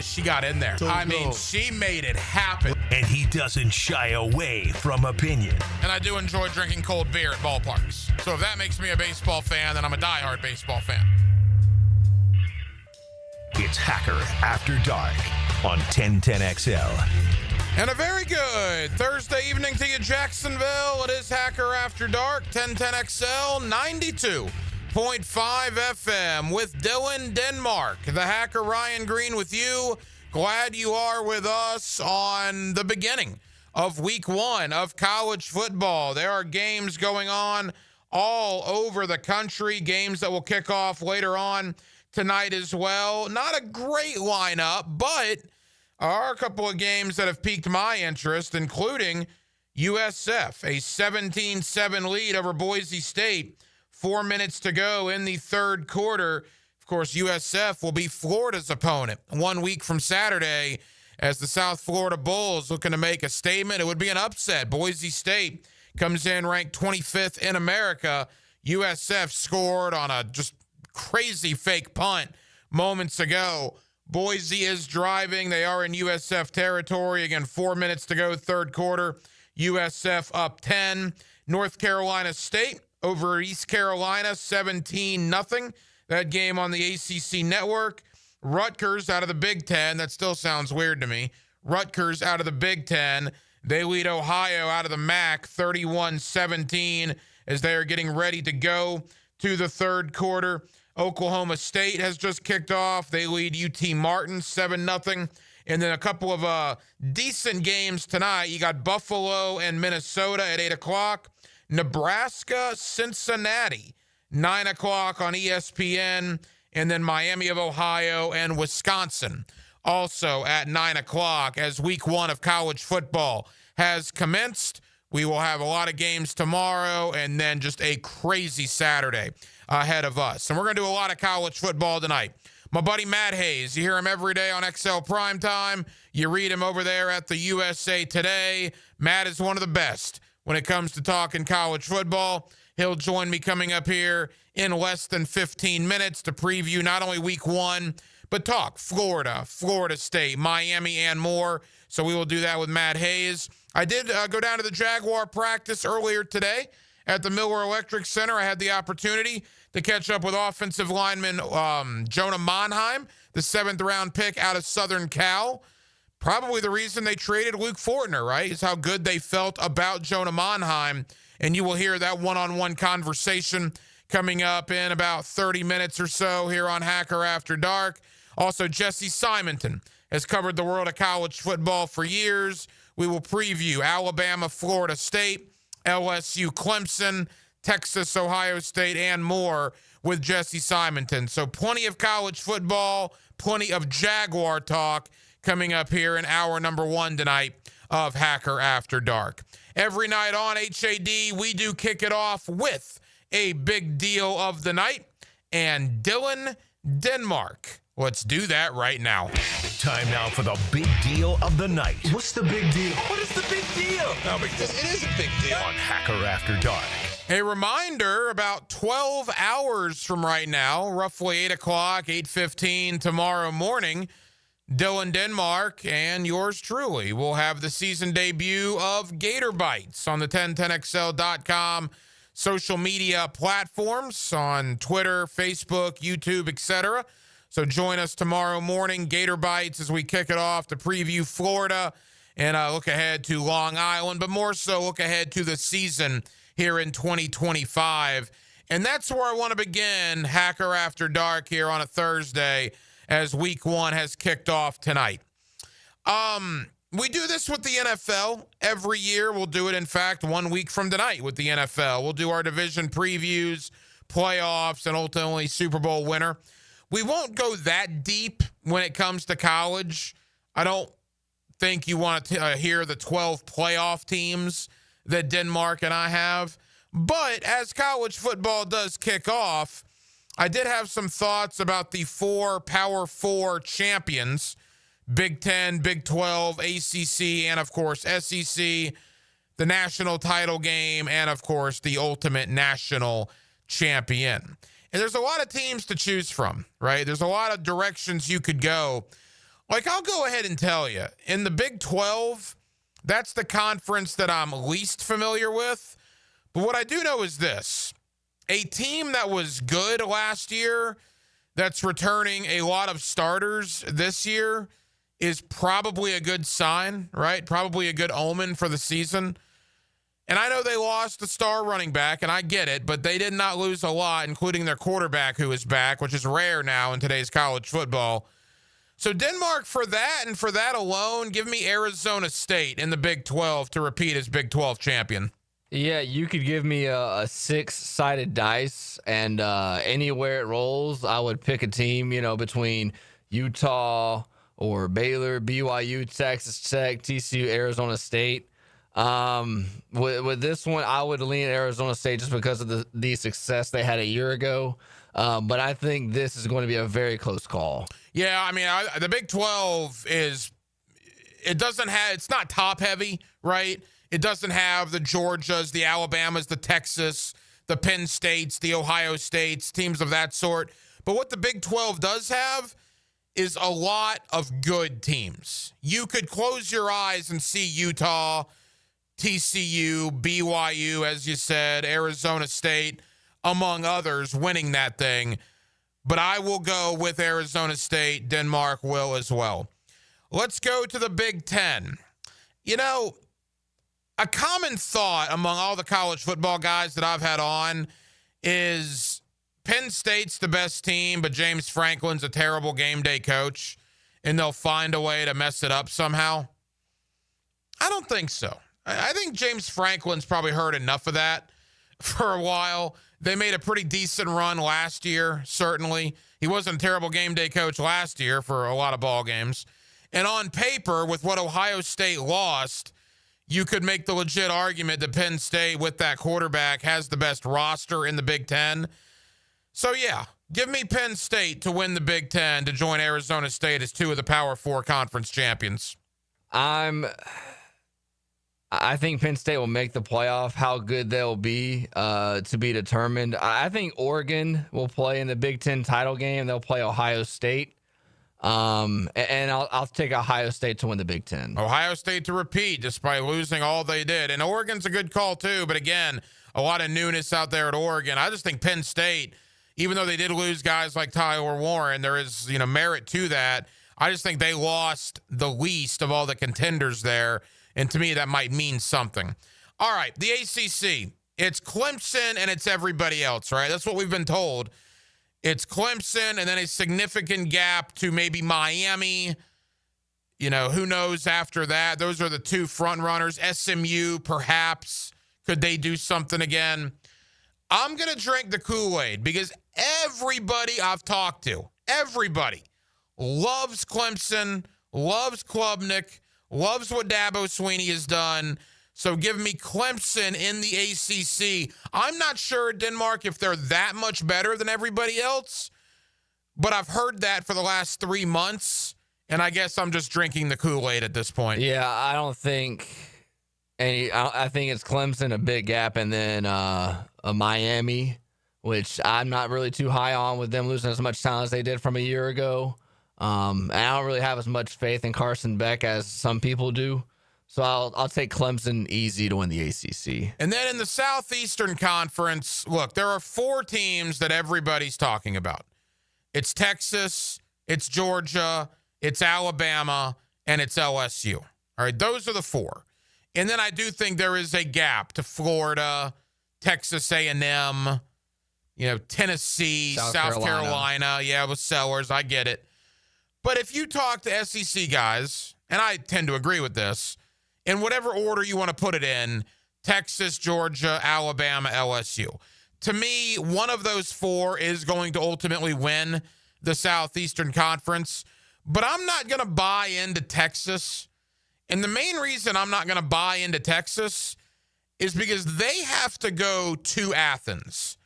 She got in there. I mean, she made it happen. And he doesn't shy away from opinion. And I do enjoy drinking cold beer at ballparks. So if that makes me a baseball fan, then I'm a diehard baseball fan. It's Hacker After Dark on 1010XL. And a very good Thursday evening to you, Jacksonville. It is Hacker After Dark, 1010XL 92.5 FM with Dylan Denmark. The Hacker Ryan Green with you. Glad you are with us on the beginning of week one of college football. There are games going on all over the country, games that will kick off later on tonight as well. Not a great lineup, but are a couple of games that have piqued my interest, including USF, a 17-7 lead over Boise State. 4 minutes to go in the third quarter. Of course, USF will be Florida's opponent 1 week from Saturday as the South Florida Bulls looking to make a statement. It would be an upset. Boise State comes in ranked 25th in America. USF scored on a just crazy fake punt moments ago. Boise is driving. They are in USF territory. Again, 4 minutes to go, third quarter. USF up 10. North Carolina State over East Carolina, 17-0. That game on the ACC network. Rutgers out of the Big Ten. That still sounds weird to me. Rutgers out of the Big Ten. They lead Ohio out of the MAC, 31-17, as they are getting ready to go to the third quarter. Oklahoma State has just kicked off. They lead UT Martin 7-0. And then a couple of decent games tonight. You got Buffalo and Minnesota at 8 o'clock. Nebraska, Cincinnati, 9 o'clock on ESPN. And then Miami of Ohio and Wisconsin also at 9 o'clock as week one of college football has commenced. We will have a lot of games tomorrow and then just a crazy Saturday ahead of us. And we're going to do a lot of college football tonight. My buddy Matt Hayes, you hear him every day on XL Primetime. You read him over there at the USA Today. Matt is one of the best when it comes to talking college football. He'll join me coming up here in less than 15 minutes to preview not only week one, but talk Florida, Florida State, Miami, and more. So we will do that with Matt Hayes. I did go down to the Jaguar practice earlier today at the Miller Electric Center. I had the opportunity to catch up with offensive lineman Jonah Monheim, the 7th-round pick out of Southern Cal. Probably the reason they traded Luke Fortner, right, is how good they felt about Jonah Monheim. And you will hear that one-on-one conversation coming up in about 30 minutes or so here on Hacker After Dark. Also, Jesse Simonton has covered the world of college football for years. We will preview Alabama, Florida State, LSU, Clemson, Texas, Ohio State, and more with Jesse Simonton. So plenty of college football, plenty of Jaguar talk coming up here in hour number one tonight of Hacker After Dark. Every night on HAD, we do kick it off with a big deal of the night and Dylan Denmark. Let's do that right now. Time now for the big deal of the night. What's the big deal? What is the big deal? No big deal. It is a big deal. On Hacker After Dark. A reminder, about 12 hours from right now, roughly 8 o'clock, 8:15 tomorrow morning, Dylan Denmark and yours truly will have the season debut of Gator Bites on the 1010XL.com social media platforms on Twitter, Facebook, YouTube, etc. So join us tomorrow morning, Gator Bites, as we kick it off to preview Florida and look ahead to Long Island, but more so look ahead to the season here in 2025. And that's where I want to begin Hacker After Dark here on a Thursday as week one has kicked off tonight. We do this with the NFL every year. We'll do it, in fact, 1 week from tonight with the NFL. We'll do our division previews, playoffs, and ultimately Super Bowl winner. We won't go that deep when it comes to college. I don't think you want to hear the 12 playoff teams that Denmark and I have. But as college football does kick off, I did have some thoughts about the four Power Four champions, Big Ten, Big 12, ACC, and, of course, SEC, the national title game, and, of course, the ultimate national champion. And there's a lot of teams to choose from, right? There's a lot of directions you could go. Like, I'll go ahead and tell you, in the Big 12, that's the conference that I'm least familiar with. But what I do know is this. A team that was good last year, that's returning a lot of starters this year, is probably a good sign, right? Probably a good omen for the season. And I know they lost a star running back, and I get it, but they did not lose a lot, including their quarterback who is back, which is rare now in today's college football. So Denmark, for that and for that alone, give me Arizona State in the Big 12 to repeat as Big 12 champion. Yeah, you could give me a six-sided dice, and anywhere it rolls, I would pick a team, between Utah or Baylor, BYU, Texas Tech, TCU, Arizona State. With this one, I would lean Arizona State just because of the success they had a year ago. But I think this is going to be a very close call. Yeah, I mean, the Big 12 it's not top heavy, right? It doesn't have the Georgias, the Alabamas, the Texas, the Penn States, the Ohio States, teams of that sort. But what the Big 12 does have is a lot of good teams. You could close your eyes and see Utah, TCU, BYU, as you said, Arizona State, among others, winning that thing. But I will go with Arizona State. Denmark will as well. Let's go to the Big Ten. A common thought among all the college football guys that I've had on is Penn State's the best team, but James Franklin's a terrible game day coach, and they'll find a way to mess it up somehow. I don't think so. I think James Franklin's probably heard enough of that for a while. They made a pretty decent run last year, certainly. He wasn't a terrible game day coach last year for a lot of ball games. And on paper, with what Ohio State lost, you could make the legit argument that Penn State, with that quarterback, has the best roster in the Big Ten. So, yeah, give me Penn State to win the Big Ten to join Arizona State as two of the Power Four conference champions. I think Penn State will make the playoff. How good they'll be to be determined. I think Oregon will play in the Big Ten title game. They'll play Ohio State. And I'll take Ohio State to win the Big Ten. Ohio State to repeat, despite losing all they did. And Oregon's a good call, too. But, again, a lot of newness out there at Oregon. I just think Penn State, even though they did lose guys like Tyler Warren, there is, merit to that. I just think they lost the least of all the contenders there. And to me, that might mean something. All right, the ACC. It's Clemson and it's everybody else, right? That's what we've been told. It's Clemson and then a significant gap to maybe Miami. Who knows after that? Those are the two front runners. SMU, perhaps. Could they do something again? I'm going to drink the Kool-Aid because everybody I've talked to, everybody loves Clemson, loves Klubnik, loves what Dabo Swinney has done. So give me Clemson in the ACC. I'm not sure, Denmark, if they're that much better than everybody else, but I've heard that for the last 3 months, and I guess I'm just drinking the Kool-Aid at this point. Yeah, I don't think any. I think it's Clemson, a big gap, and then a Miami, which I'm not really too high on with them losing as much talent as they did from a year ago. And I don't really have as much faith in Carson Beck as some people do. So I'll take Clemson easy to win the ACC. And then in the Southeastern Conference, look, there are 4 teams that everybody's talking about. It's Texas, it's Georgia, it's Alabama, and it's LSU. All right, those are the 4. And then I do think there is a gap to Florida, Texas A&M, Tennessee, South Carolina. Yeah, with Sellers, I get it. But if you talk to SEC guys, and I tend to agree with this, in whatever order you want to put it in, Texas, Georgia, Alabama, LSU. To me, one of those 4 is going to ultimately win the Southeastern Conference. But I'm not going to buy into Texas. And the main reason I'm not going to buy into Texas is because they have to go to Athens.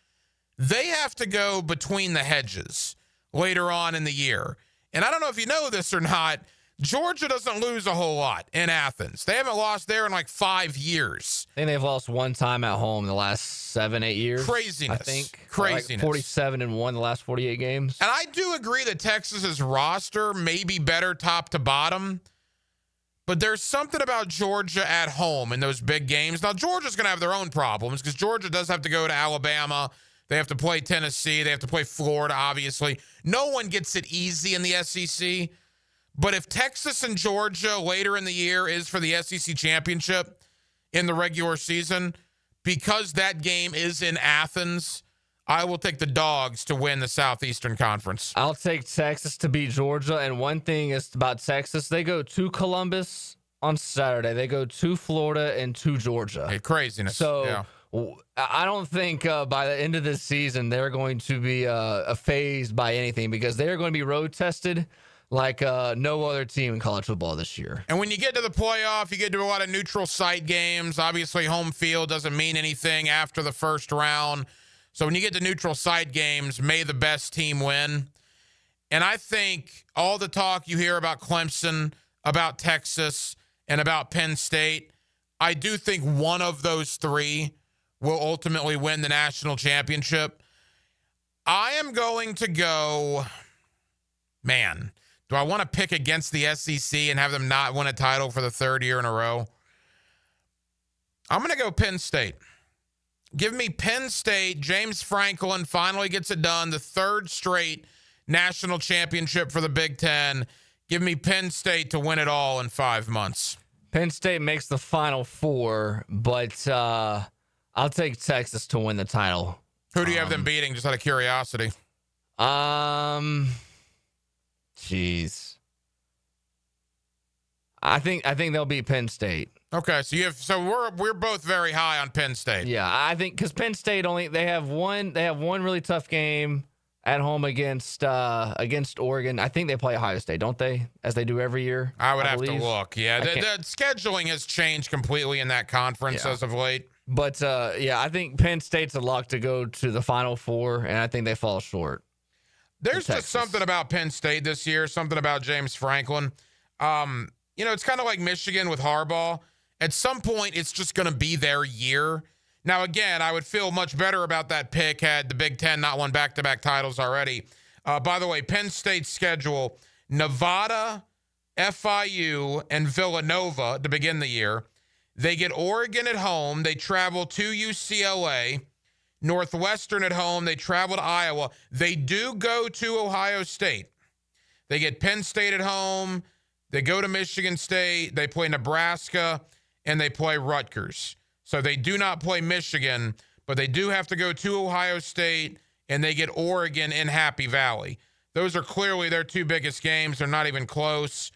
They have to go between the hedges later on in the year. And I don't know if you know this or not, Georgia doesn't lose a whole lot in Athens. They haven't lost there in like 5 years. I think they've lost one time at home in the last 7-8 years. Craziness. I think. Craziness. Like 47-1 the last 48 games. And I do agree that Texas's roster may be better top to bottom, but there's something about Georgia at home in those big games. Now, Georgia's going to have their own problems because Georgia does have to go to Alabama. They have to play Tennessee. They have to play Florida, obviously. No one gets it easy in the SEC. But if Texas and Georgia later in the year is for the SEC championship in the regular season, because that game is in Athens, I will take the Dogs to win the Southeastern Conference. I'll take Texas to beat Georgia. And one thing is about Texas, they go to Columbus on Saturday. They go to Florida and to Georgia. Hey, craziness. So yeah. I don't think by the end of this season they're going to be phased by anything because they're going to be road tested like no other team in college football this year. And when you get to the playoff, you get to a lot of neutral site games. Obviously, home field doesn't mean anything after the first round. So when you get to neutral site games, may the best team win. And I think all the talk you hear about Clemson, about Texas, and about Penn State, I do think one of those three will ultimately win the national championship. I am going to go, man, do I want to pick against the SEC and have them not win a title for the third year in a row? I'm going to go Penn State. Give me Penn State. James Franklin finally gets it done. The third straight national championship for the Big Ten. Give me Penn State to win it all in 5 months. Penn State makes the Final Four, but I'll take Texas to win the title. Who do you have them beating, just out of curiosity? Jeez. I think they'll beat Penn State. Okay, so we're both very high on Penn State. Yeah, I think because Penn State they have one really tough game at home against Oregon. I think they play Ohio State, don't they? As they do every year. I would have to look. Yeah, the scheduling has changed completely in that conference as of late. But I think Penn State's a lock to go to the Final Four, and I think they fall short. There's just something about Penn State this year, something about James Franklin. It's kind of like Michigan with Harbaugh. At some point, it's just going to be their year. Now, again, I would feel much better about that pick had the Big Ten not won back-to-back titles already. By the way, Penn State's schedule, Nevada, FIU, and Villanova to begin the year. They get Oregon at home. They travel to UCLA. Northwestern at home. They travel to Iowa. They do go to Ohio State. They get Penn State at home. They go to Michigan State. They play Nebraska, and they play Rutgers. So they do not play Michigan, but they do have to go to Ohio State, and they get Oregon in Happy Valley. Those are clearly their two biggest games. They're not even close.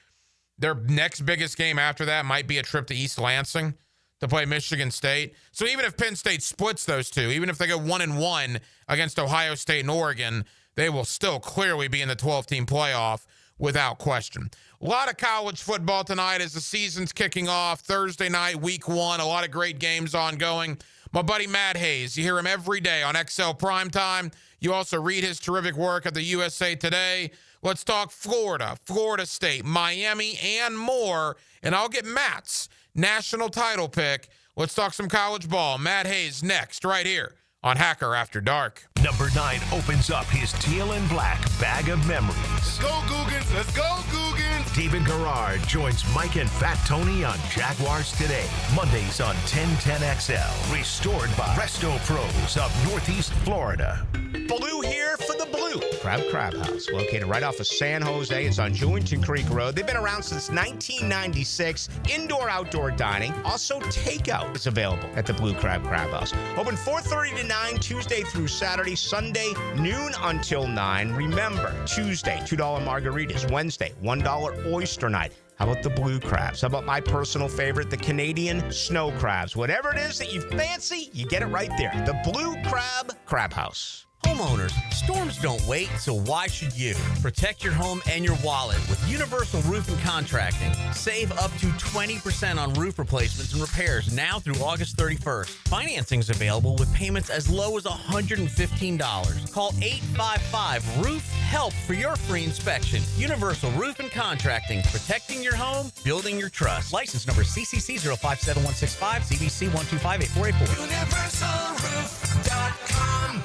Their next biggest game after that might be a trip to East Lansing to play Michigan State. So even if Penn State splits those two, even if they go 1-1 against Ohio State and Oregon, they will still clearly be in the 12-team playoff without question. A lot of college football tonight as the season's kicking off. Thursday night, week 1, a lot of great games ongoing. My buddy Matt Hayes, you hear him every day on XL Primetime. You also read his terrific work at the USA Today. Let's talk Florida, Florida State, Miami, and more. And I'll get Matt's national title pick. Let's talk some college ball. Matt Hayes next, right here on Hacker After Dark. Number 9 opens up his teal and black bag of memories. Let's go, Googans. Let's go, Googans. David Garrard joins Mike and Fat Tony on Jaguars Today. Mondays on 1010XL. Restored by Resto Pros of Northeast Florida. Blue here for the Blue Crab House, located right off of San Jose. It's on Jewington Creek Road. They've been around since 1996. Indoor-outdoor dining. Also, takeout is available at the Blue Crab House. Open 4:30 to 9, Tuesday through Saturday. Sunday, noon until 9. Remember, Tuesday, $2 margaritas. Wednesday, $1 oyster night. How about the blue crabs? How about my personal favorite, the Canadian snow crabs? Whatever it is that you fancy, you get it right there. The Blue Crab House. Homeowners, storms don't wait, so why should you? Protect your home and your wallet with Universal Roof and Contracting. Save up to 20% on roof replacements and repairs now through August 31st. Financing is available with payments as low as $115. Call 855-ROOF-HELP for your free inspection. Universal Roof and Contracting. Protecting your home, building your trust. License number CCC 057165, CBC 1258484. UniversalRoof.com.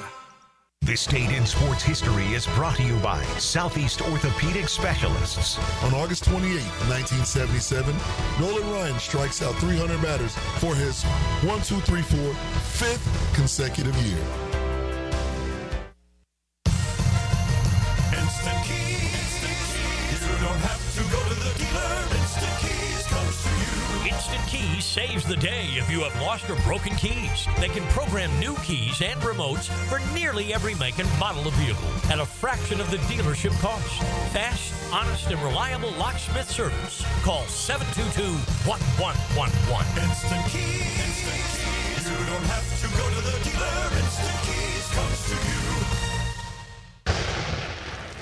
This date in sports history is brought to you by Southeast Orthopedic Specialists. On August 28, 1977, Nolan Ryan strikes out 300 batters for his 1-2-3-4 fifth consecutive year. Instant Keys. You don't have to go to the dealer. Instant Keys comes to you. Instant Keys saves the day if you have lost or broken keys. They can program new keys and remotes for nearly every make and model of vehicle at a fraction of the dealership cost. Fast, honest, and reliable locksmith service. Call 722-1111. Instant Keys. Instant Keys. You don't have to go to the dealer. Instant Keys comes to you.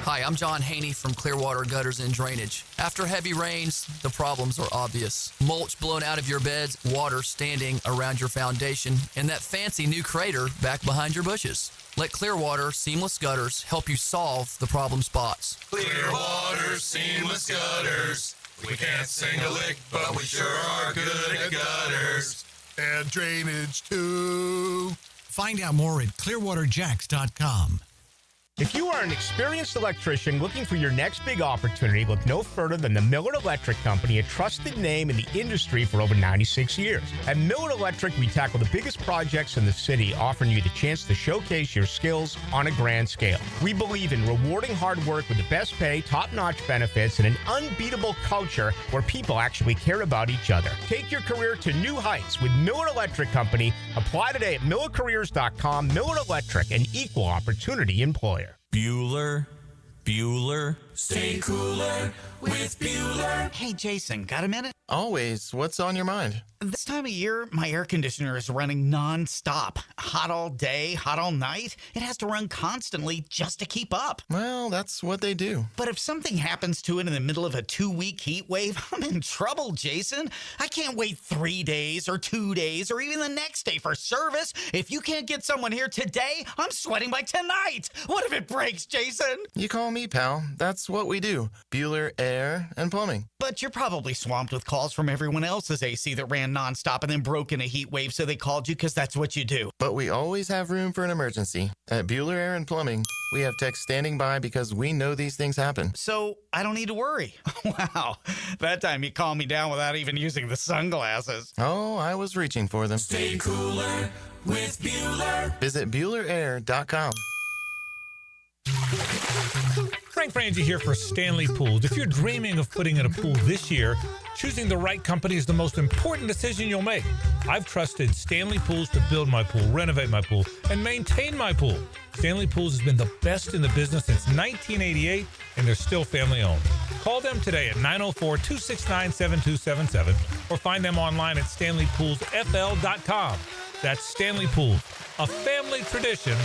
Hi, I'm John Haney from Clearwater Gutters and Drainage. After heavy rains, the problems are obvious. Mulch blown out of your beds, water standing around your foundation, and that fancy new crater back behind your bushes. Let Clearwater Seamless Gutters help you solve the problem spots. Clearwater Seamless Gutters. We can't sing a lick, but we sure are good at gutters. And drainage, too. Find out more at clearwaterjacks.com. If you are an experienced electrician looking for your next big opportunity, look no further than the Miller Electric Company, a trusted name in the industry for over 96 years. At Miller Electric, we tackle the biggest projects in the city, offering you the chance to showcase your skills on a grand scale. We believe in rewarding hard work with the best pay, top-notch benefits, and an unbeatable culture where people actually care about each other. Take your career to new heights with Miller Electric Company. Apply today at millercareers.com. Miller Electric, an equal opportunity employer. Bueller. Stay cooler with Bueller. Hey, Jason, got a minute? Always. What's on your mind? This time of year, my air conditioner is running non-stop. Hot all day, hot all night. It has to run constantly just to keep up. Well, that's what they do. But if something happens to it in the middle of a 2-week heat wave, I'm in trouble, Jason. I can't wait 3 days or 2 days or even the next day for service. If you can't get someone here today, I'm sweating by tonight. What if it breaks, Jason? You call me, pal. That's what we do. Bueller Air and Plumbing. But you're probably swamped with calls from everyone else's AC that ran nonstop and then broke in a heat wave, so they called you because that's what you do. But we always have room for an emergency. At Bueller Air and Plumbing, we have techs standing by because we know these things happen. So I don't need to worry. Wow. That time you calmed me down without even using the sunglasses. Oh, I was reaching for them. Stay cooler with Bueller. Visit BuellerAir.com. Frank Frangie here for Stanley Pools. If you're dreaming of putting in a pool this year, choosing the right company is the most important decision you'll make. I've trusted Stanley Pools to build my pool, renovate my pool, and maintain my pool. Stanley Pools has been the best in the business since 1988, and they're still family owned. Call them today at 904-269-7277 or find them online at StanleyPoolsFL.com. That's Stanley Pools, a family tradition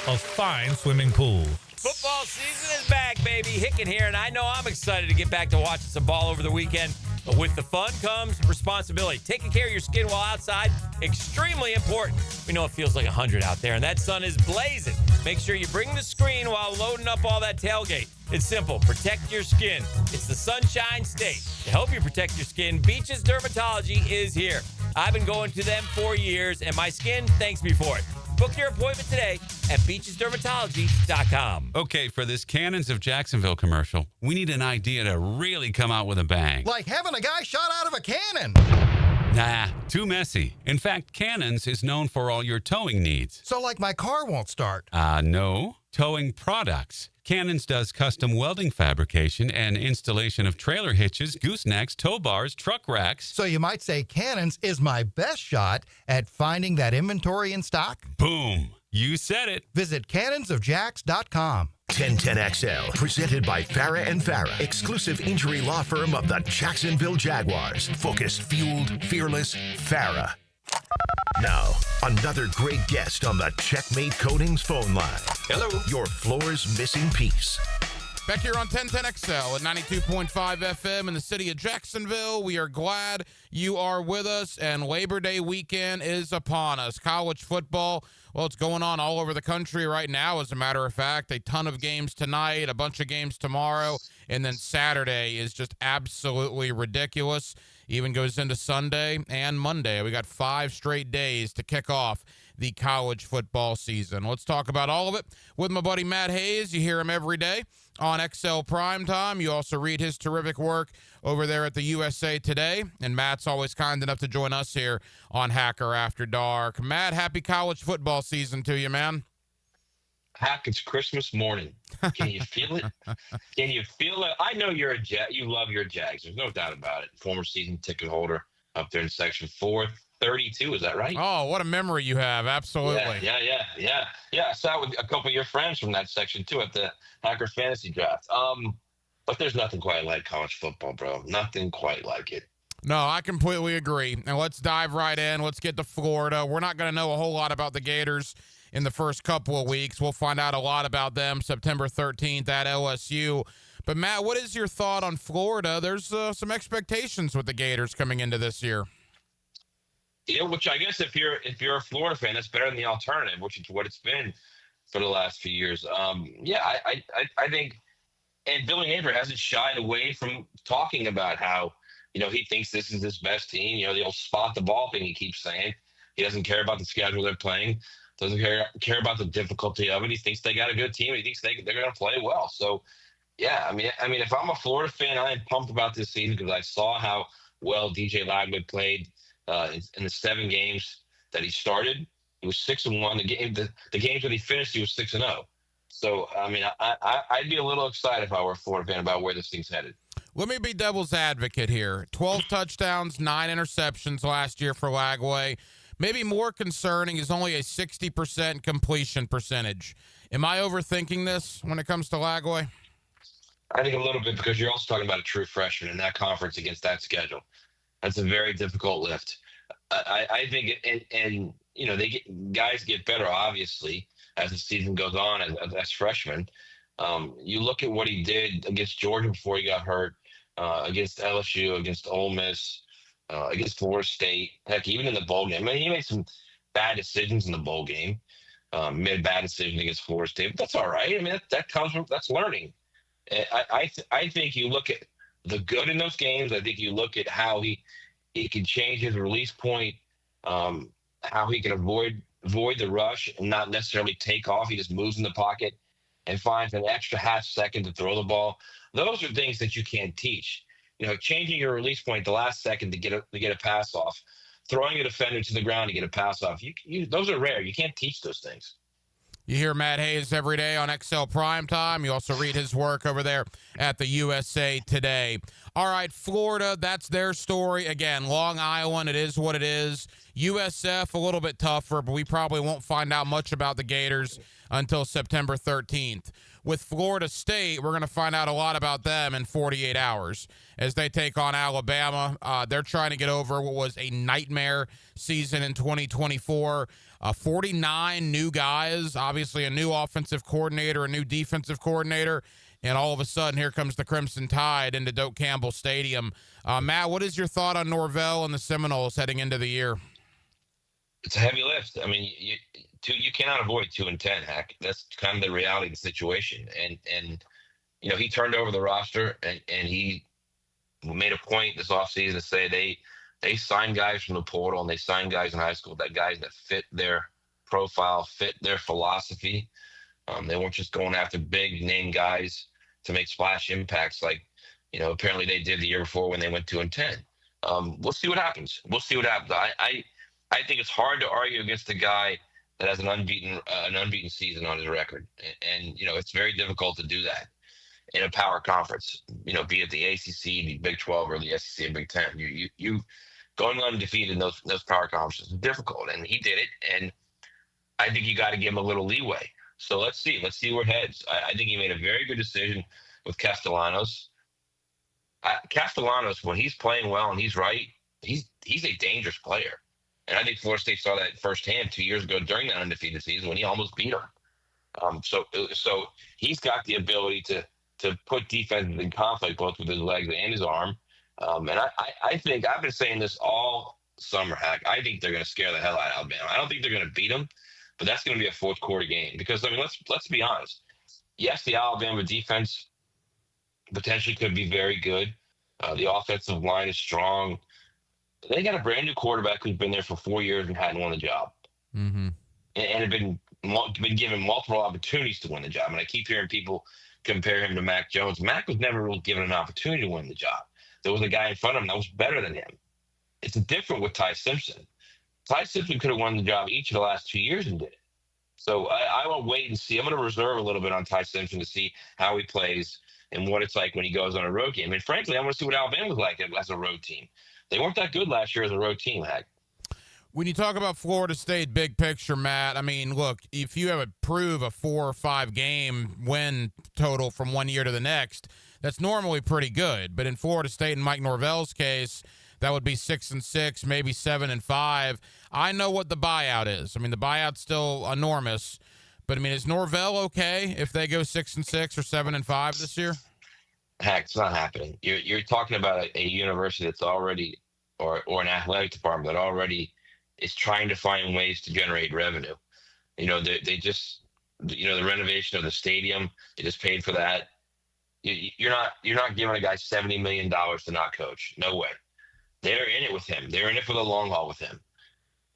of fine swimming pools. Football season is back, baby. Hicken here, and I know I'm excited to get back to watching some ball over the weekend. But with the fun comes responsibility. Taking care of your skin while outside, extremely important. We know it feels like 100 out there, and that sun is blazing. Make sure you bring the screen while loading up all that tailgate. It's simple. Protect your skin. It's the Sunshine State. To help you protect your skin, Beaches Dermatology is here. I've been going to them for years, and my skin thanks me for it. Book your appointment today at beachesdermatology.com. Okay, for this Cannons of Jacksonville commercial, we need an idea to really come out with a bang. Like having a guy shot out of a cannon. Nah, too messy. In fact, Cannons is known for all your towing needs. So like my car won't start. No. Towing products. Cannons does custom welding fabrication and installation of trailer hitches, goosenecks, tow bars, truck racks. So you might say Cannons is my best shot at finding that inventory in stock? Boom. You said it. Visit cannonsofjacks.com. 1010XL, presented by Farah and Farah, exclusive injury law firm of the Jacksonville Jaguars. Focused, fueled, fearless, Farah. Now, another great guest on the Checkmate Coatings phone line. Hello. Your floor's missing piece. Back here on 1010XL at 92.5 FM in the city of Jacksonville. We are glad you are with us, and Labor Day weekend is upon us. College football, well, it's going on all over the country right now, as a matter of fact. A ton of games tonight, a bunch of games tomorrow, and then Saturday is just absolutely ridiculous. Even goes into Sunday and Monday. We got 5 straight days to kick off the college football season. Let's talk about all of it with my buddy Matt Hayes. You hear him every day on XL Primetime. You also read his terrific work over there at the USA Today. And Matt's always kind enough to join us here on Hacker After Dark. Matt, happy college football season to you, man. Hack, it's Christmas morning. Can you feel it? Can you feel it? I know you're you love your Jags. There's no doubt about it. Former season ticket holder up there in section 432. Is that right? Oh, what a memory you have. Absolutely. Yeah. I sat with a couple of your friends from that section too at the Hacker Fantasy Draft. But there's nothing quite like college football, bro. Nothing quite like it. No, I completely agree. And let's dive right in. Let's get to Florida. We're not going to know a whole lot about the Gators in the first couple of weeks. We'll find out a lot about them September 13th at LSU. But, Matt, what is your thought on Florida? There's some expectations with the Gators coming into this year. Yeah, which I guess if you're a Florida fan, that's better than the alternative, which is what it's been for the last few years. I think, and Billy Napier hasn't shied away from talking about how, he thinks this is his best team. The old spot the ball thing he keeps saying. He doesn't care about the schedule they're playing. Doesn't care about the difficulty of it. He thinks they got a good team. He thinks they're going to play well. So, yeah, I mean, if I'm a Florida fan, I am pumped about this season because I saw how well DJ Lagway played in the 7 games that he started. He was 6-1. The games that he finished, he was 6-0. So, I mean, I'd be a little excited if I were a Florida fan about where this thing's headed. Let me be devil's advocate here. 12 touchdowns, 9 interceptions last year for Lagway. Maybe more concerning is only a 60% completion percentage. Am I overthinking this when it comes to Lagway? I think a little bit because you're also talking about a true freshman in that conference against that schedule. That's a very difficult lift. I think, guys get better, obviously, as the season goes on as freshmen. You look at what he did against Georgia before he got hurt, against LSU, against Ole Miss, against Florida State, heck, even in the bowl game. I mean, he made some bad decisions in the bowl game. Made a bad decision against Florida State, but that's all right. I mean, that's learning. I think you look at the good in those games. I think you look at how he can change his release point, how he can avoid the rush and not necessarily take off. He just moves in the pocket and finds an extra half second to throw the ball. Those are things that you can't teach. Changing your release point the last second to get a pass off, throwing a defender to the ground to get a pass off. Those are rare. You can't teach those things. You hear Matt Hayes every day on XL Primetime. You also read his work over there at the USA Today. All right, Florida, that's their story. Again, Long Island, it is what it is. USF, a little bit tougher, but we probably won't find out much about the Gators until September 13th. With Florida State, we're going to find out a lot about them in 48 hours as they take on Alabama. They're trying to get over what was a nightmare season in 2024. 49 new guys, obviously a new offensive coordinator, a new defensive coordinator, and all of a sudden here comes the Crimson Tide into Doak Campbell Stadium. Matt, what is your thought on Norvell and the Seminoles heading into the year? It's a heavy lift. I mean, you cannot avoid 2-10, Hack. That's kind of the reality of the situation. And he turned over the roster and he made a point this offseason to say they signed guys from the portal and they signed guys in high school, guys that fit their profile, fit their philosophy. They weren't just going after big name guys to make splash impacts like, apparently they did the year before when they went 2-10. We'll see what happens. I think it's hard to argue against a guy that has an unbeaten season on his record. And it's very difficult to do that in a power conference, be it the ACC, the Big 12, or the SEC and Big 10. You going undefeated in those power conferences is difficult, and he did it. And I think you got to give him a little leeway. So let's see where it heads. I think he made a very good decision with Castellanos. Castellanos, when he's playing well and he's right, he's a dangerous player. And I think Florida State saw that firsthand 2 years ago during that undefeated season when he almost beat them. So he's got the ability to put defenses in conflict both with his legs and his arm. And I think I've been saying this all summer, Hack. I think they're going to scare the hell out of Alabama. I don't think they're going to beat them, but that's going to be a fourth quarter game because I mean let's be honest. Yes, the Alabama defense potentially could be very good. The offensive line is strong. They got a brand new quarterback who's been there for 4 years and hadn't won the job, and have been given multiple opportunities to win the job. And I keep hearing people compare him to Mac Jones. Mac was never really given an opportunity to win the job. There was a guy in front of him that was better than him. It's different with Ty Simpson. Ty Simpson could have won the job each of the last 2 years and did it. So I will wait and see. I'm going to reserve a little bit on Ty Simpson to see how he plays and what it's like when he goes on a road game. And frankly, I want to see what Alabama was like as a road team. They weren't that good last year as a road team, Hack. When you talk about Florida State big picture, Matt, I mean, look, if you have prove a 4 or 5 game win total from one year to the next, that's normally pretty good. But in Florida State and Mike Norvell's case, that would be 6-6, maybe 7-5. I know what the buyout is. I mean, the buyout's still enormous. But, I mean, is Norvell okay if they go 6-6 or 7-5 this year? Heck, it's not happening. You're talking about a university that's already, or an athletic department that already is trying to find ways to generate revenue. You know, they just, you know, the renovation of the stadium, they just paid for that. You're not giving a guy $70 million to not coach. No way. They're in it with him. They're in it for the long haul with him.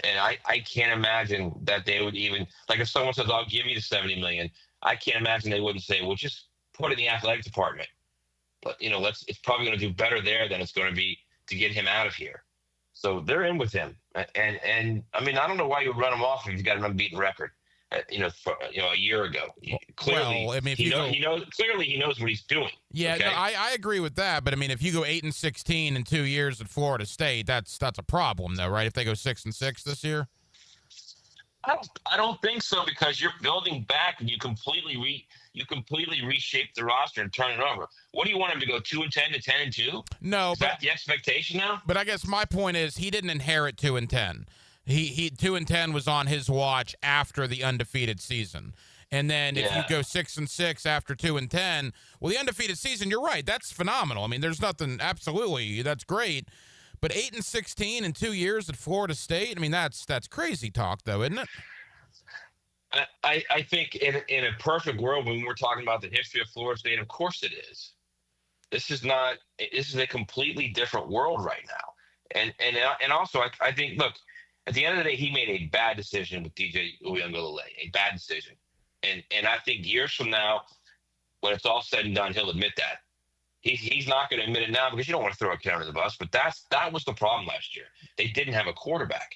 And I can't imagine that they would even, like if someone says, I'll give you the $70 million, I can't imagine they wouldn't say, well, just put it in the athletic department. But, you know, it's probably going to do better there than it's going to be to get him out of here. So they're in with him. And I mean, I don't know why you would run him off if he's got an unbeaten record. A year ago. Clearly, well, I mean, he knows what he's doing. Yeah, okay? no, I agree with that. But I mean, if you go 8-16 in 2 years at Florida State, that's a problem, though, right? If they go 6-6 this year, I don't think so because you're building back and you completely reshape the roster and turn it over. What do you want him to go 2-10 to 10-2? No, is that the expectation now? But I guess my point is he didn't inherit 2-10. He 2-10 was on his watch after the undefeated season. And then if you go 6-6 after 2-10, well, the undefeated season, you're right. That's phenomenal. I mean, there's nothing, absolutely, that's great. But 8-16 in 2 years at Florida State, I mean, that's crazy talk, though, isn't it? I think in a perfect world, when we're talking about the history of Florida State, of course it is. This is a completely different world right now. And also, I think, look, at the end of the day, he made a bad decision with DJ Uiagalelei, a bad decision. And I think years from now, when it's all said and done, he'll admit that. He's not going to admit it now because you don't want to throw a kid under the bus, but that was the problem last year. They didn't have a quarterback.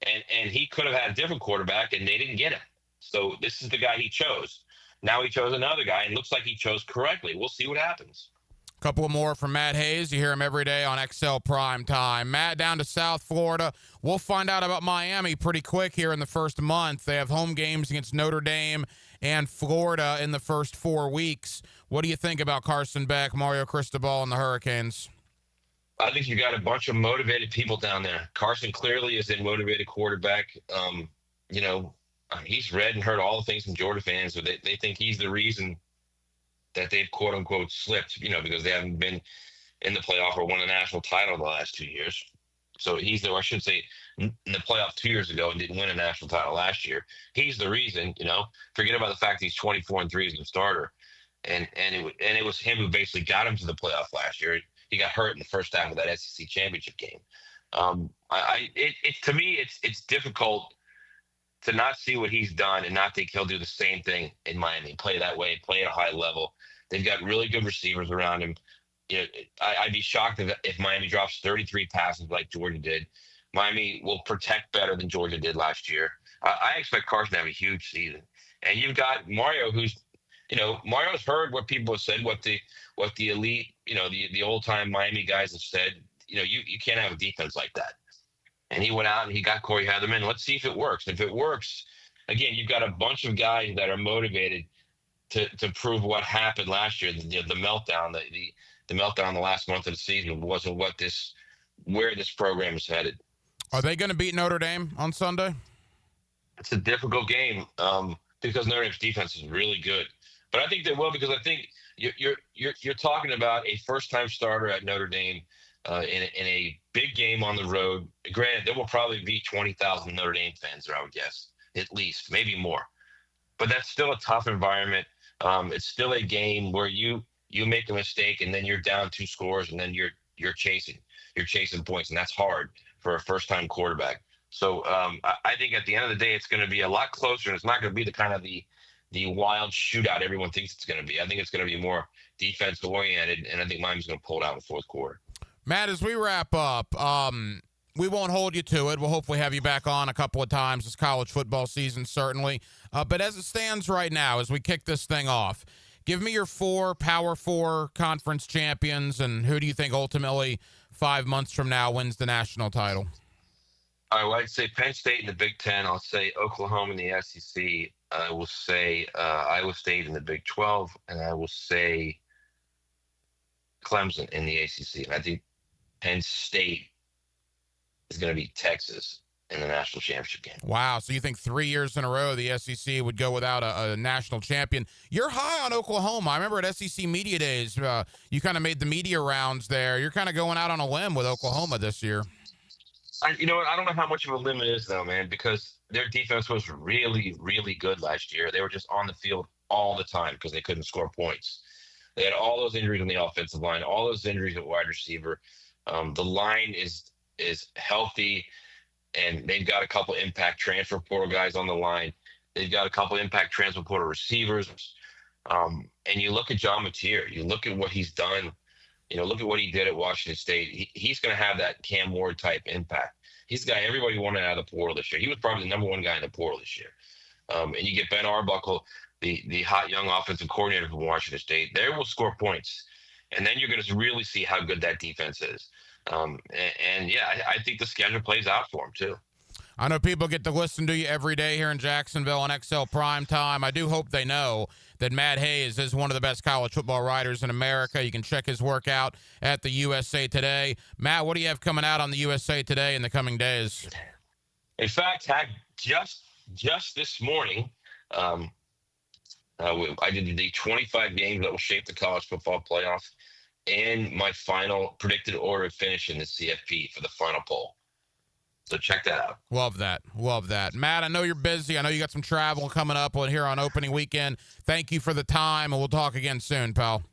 And he could have had a different quarterback, and they didn't get him. So this is the guy he chose. Now he chose another guy, and looks like he chose correctly. We'll see what happens. Couple more from Matt Hayes. You hear him every day on XL Prime Time. Matt, down to South Florida. We'll find out about Miami pretty quick here in the first month. They have home games against Notre Dame and Florida in the first 4 weeks. What do you think about Carson Beck, Mario Cristobal, and the Hurricanes? I think you got a bunch of motivated people down there. Carson clearly is a motivated quarterback. He's read and heard all the things from Georgia fans. So they think he's the reason that they've quote unquote slipped, because they haven't been in the playoff or won a national title the last 2 years. So he's I should say, in the playoff 2 years ago and didn't win a national title last year. He's the reason, forget about the fact he's 24-3 as a starter. And it was him who basically got him to the playoff last year. He got hurt in the first half of that SEC championship game. To me, it's difficult to not see what he's done and not think he'll do the same thing in Miami, play that way, play at a high level. They've got really good receivers around him. I'd be shocked if Miami drops 33 passes like Georgia did. Miami will protect better than Georgia did last year. I expect Carson to have a huge season. And you've got Mario, who's, Mario's heard what people have said, what the elite, the old time Miami guys have said. You can't have a defense like that. And he went out and he got Corey Heatherman. Let's see if it works. If it works, again, you've got a bunch of guys that are motivated to prove what happened last year. The meltdown, the meltdown in the last month of the season wasn't where this program is headed. Are they going to beat Notre Dame on Sunday? It's a difficult game because Notre Dame's defense is really good. But I think they will, because I think you're talking about a first-time starter at Notre Dame in a big game on the road. Granted, there will probably be 20,000 Notre Dame fans there, I would guess, at least, maybe more. But that's still a tough environment. It's still a game where you make a mistake and then you're down 2 scores and then you're chasing points, and that's hard for a first-time quarterback. So I think at the end of the day, it's going to be a lot closer, and it's not going to be the kind of the wild shootout everyone thinks it's going to be. I think it's going to be more defense-oriented, and I think Miami's going to pull it out in the fourth quarter. Matt, as we wrap up, we won't hold you to it. We'll hopefully have you back on a couple of times this college football season, certainly. But as it stands right now, as we kick this thing off, give me your 4 Power 4 conference champions, and who do you think ultimately 5 months from now wins the national title? All right, well, I'd say Penn State in the Big Ten. I'll say Oklahoma in the SEC. I will say Iowa State in the Big 12, and I will say Clemson in the ACC. And I think Penn State is going to beat Texas in the national championship game. Wow, so you think 3 years in a row the SEC would go without a national champion. You're high on Oklahoma. I remember at SEC Media Days, you kind of made the media rounds there. You're kind of going out on a limb with Oklahoma this year. You know what? I don't know how much of a limit it is, though, man, because their defense was really, really good last year. They were just on the field all the time because they couldn't score points. They had all those injuries on the offensive line, all those injuries at wide receiver. The line is healthy, and they've got a couple impact transfer portal guys on the line. They've got a couple impact transfer portal receivers. And you look at John Mateer. You look at what he's done. You know, look at what he did at Washington State. He's going to have that Cam Ward type impact. He's the guy everybody wanted out of the portal this year. He was probably the number 1 guy in the portal this year. And you get Ben Arbuckle, the hot young offensive coordinator from Washington State. They will score points. And then you're going to really see how good that defense is. I think the schedule plays out for him, too. I know people get to listen to you every day here in Jacksonville on XL Prime Time. I do hope they know that Matt Hayes is one of the best college football writers in America. You can check his work out at the USA Today. Matt, what do you have coming out on the USA Today in the coming days? In fact, just this morning, I did the 25 games that will shape the college football playoff and my final predicted order of finish in the CFP for the final poll. So check that out. Love that. Love that. Matt, I know you're busy. I know you got some travel coming up here on opening weekend. Thank you for the time, and we'll talk again soon, pal.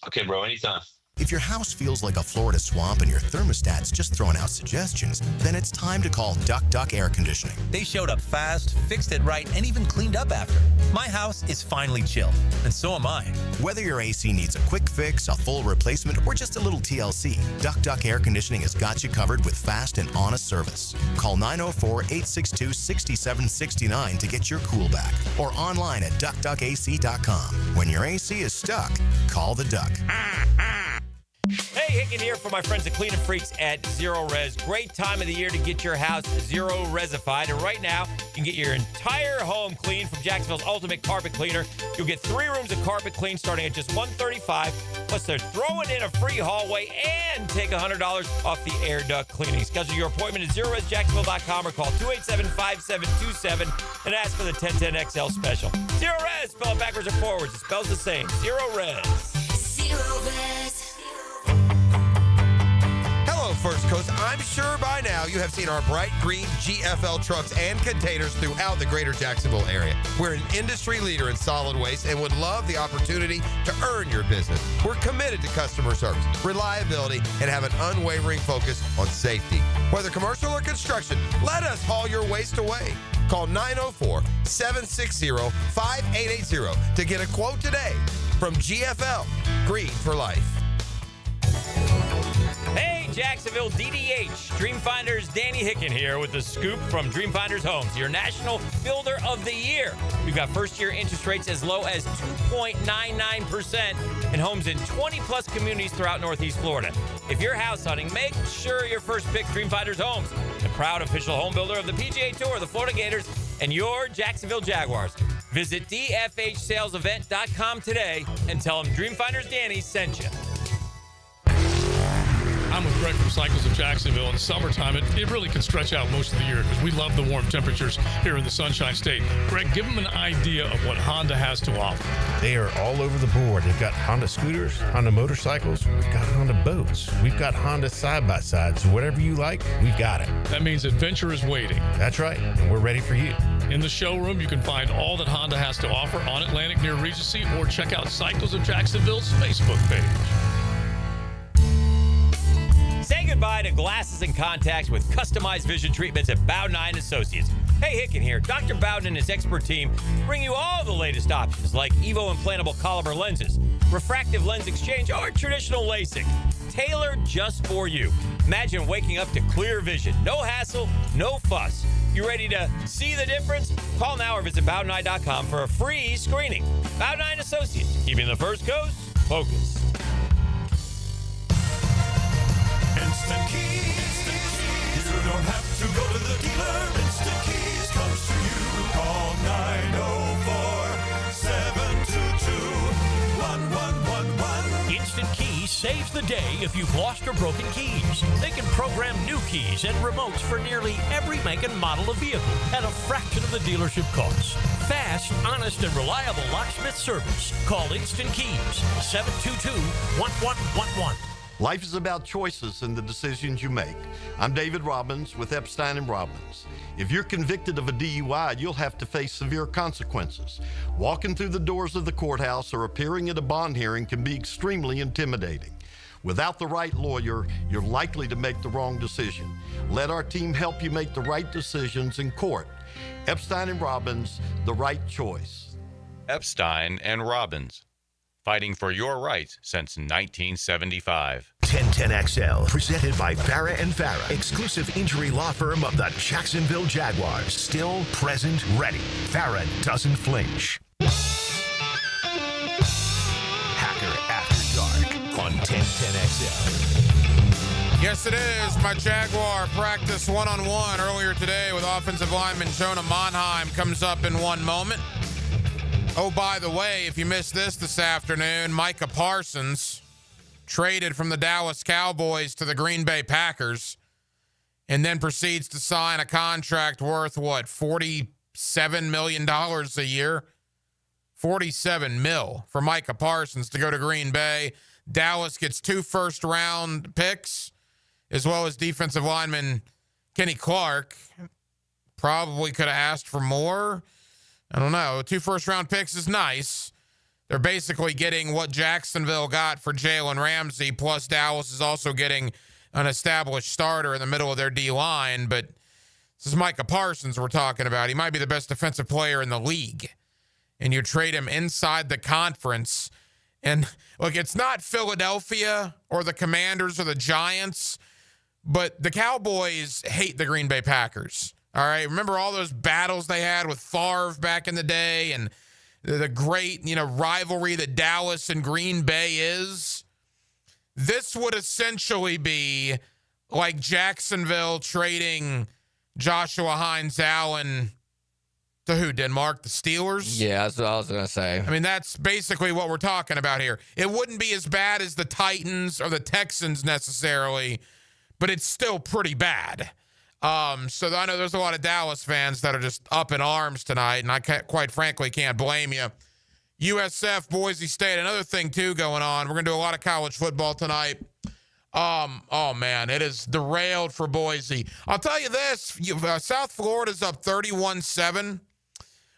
Okay, bro. Anytime. If your house feels like a Florida swamp and your thermostat's just throwing out suggestions, then it's time to call Duck Duck Air Conditioning. They showed up fast, fixed it right, and even cleaned up after. My house is finally chilled, and so am I. Whether your AC needs a quick fix, a full replacement, or just a little TLC, Duck Duck Air Conditioning has got you covered with fast and honest service. Call 904-862-6769 to get your cool back, or online at duckduckac.com. When your AC is stuck, call the Duck. Hey, Hicken here for my friends at Clean and Freaks at Zero Res. Great time of the year to get your house Zero Resified. And right now, you can get your entire home cleaned from Jacksonville's ultimate carpet cleaner. You'll get 3 rooms of carpet clean starting at just $135. Plus, they're throwing in a free hallway and take $100 off the air duct cleaning. Schedule your appointment at ZeroResJacksonville.com or call 287-5727 and ask for the 1010XL special. Zero Res, spell it backwards or forwards. It spells the same. Zero Res. Zero Res. Hello, First Coast. I'm sure by now you have seen our bright green GFL trucks and containers throughout the greater Jacksonville area. We're an industry leader in solid waste and would love the opportunity to earn your business. We're committed to customer service, reliability, and have an unwavering focus on safety. Whether commercial or construction, let us haul your waste away. Call 904-760-5880 to get a quote today from GFL, Green for Life. Hey, Jacksonville DDH. Dreamfinders Danny Hicken here with the scoop from Dreamfinders Homes, your National Builder of the Year. We've got first-year interest rates as low as 2.99% and homes in 20-plus communities throughout Northeast Florida. If you're house hunting, make sure your first pick Dreamfinders Homes, the proud official home builder of the PGA Tour, the Florida Gators, and your Jacksonville Jaguars. Visit DFHSalesEvent.com today and tell them Dreamfinders Danny sent you. I'm with Greg from Cycles of Jacksonville. In the summertime, it really can stretch out most of the year because we love the warm temperatures here in the Sunshine State. Greg, give them an idea of what Honda has to offer. They are all over the board. They've got Honda scooters, Honda motorcycles, we've got Honda boats, we've got Honda side-by-sides. Whatever you like, we've got it. That means adventure is waiting. That's right, and we're ready for you. In the showroom, you can find all that Honda has to offer on Atlantic near Regency, or check out Cycles of Jacksonville's Facebook page. Say goodbye to glasses and contacts with customized vision treatments at Bowden Eye & Associates. Hey, Hicken here. Dr. Bowden and his expert team bring you all the latest options like Evo implantable Collamer lenses, refractive lens exchange, or traditional LASIK. Tailored just for you. Imagine waking up to clear vision. No hassle, no fuss. You ready to see the difference? Call now or visit BowdenEye.com for a free screening. Bowden Eye & Associates, keeping the first coast focused. Instant Keys. You don't have to go to the dealer. Instant Keys comes to you. Call 904-722-1111. Instant Keys saves the day if you've lost or broken keys. They can program new keys and remotes for nearly every make and model of vehicle at a fraction of the dealership cost. Fast, honest, and reliable locksmith service. Call Instant Keys, 722-1111. Life is about choices and the decisions you make. I'm David Robbins with Epstein & Robbins. If you're convicted of a DUI, you'll have to face severe consequences. Walking through the doors of the courthouse or appearing at a bond hearing can be extremely intimidating. Without the right lawyer, you're likely to make the wrong decision. Let our team help you make the right decisions in court. Epstein & Robbins, the right choice. Epstein & Robbins, fighting for your rights since 1975. 1010XL, presented by Farah and Farah, exclusive injury law firm of the Jacksonville Jaguars. Still, present, ready. Farah doesn't flinch. Hacker After Dark on 1010XL. Yes, it is. My Jaguar practice one-on-one earlier today with offensive lineman Jonah Monheim comes up in one moment. Oh, by the way, if you missed this afternoon, Micah Parsons traded from the Dallas Cowboys to the Green Bay Packers and then proceeds to sign a contract worth, $47 million a year? $47 million for Micah Parsons to go to Green Bay. Dallas gets 2 first-round picks, as well as defensive lineman Kenny Clark. Probably could have asked for more. I don't know. 2 first-round picks is nice. They're basically getting what Jacksonville got for Jalen Ramsey, plus Dallas is also getting an established starter in the middle of their D-line. But this is Micah Parsons we're talking about. He might be the best defensive player in the league. And you trade him inside the conference. And, look, it's not Philadelphia or the Commanders or the Giants, but the Cowboys hate the Green Bay Packers. All right, remember all those battles they had with Favre back in the day and the great, rivalry that Dallas and Green Bay is? This would essentially be like Jacksonville trading Joshua Hines-Allen to who, Denmark? The Steelers? Yeah, that's what I was going to say. I mean, that's basically what we're talking about here. It wouldn't be as bad as the Titans or the Texans necessarily, but it's still pretty bad. So I know there's a lot of Dallas fans that are just up in arms tonight, and I quite frankly can't blame you. USF, Boise State, another thing, too, going on. We're going to do a lot of college football tonight. Oh, man, it is derailed for Boise. I'll tell you this, South Florida's up 31-7.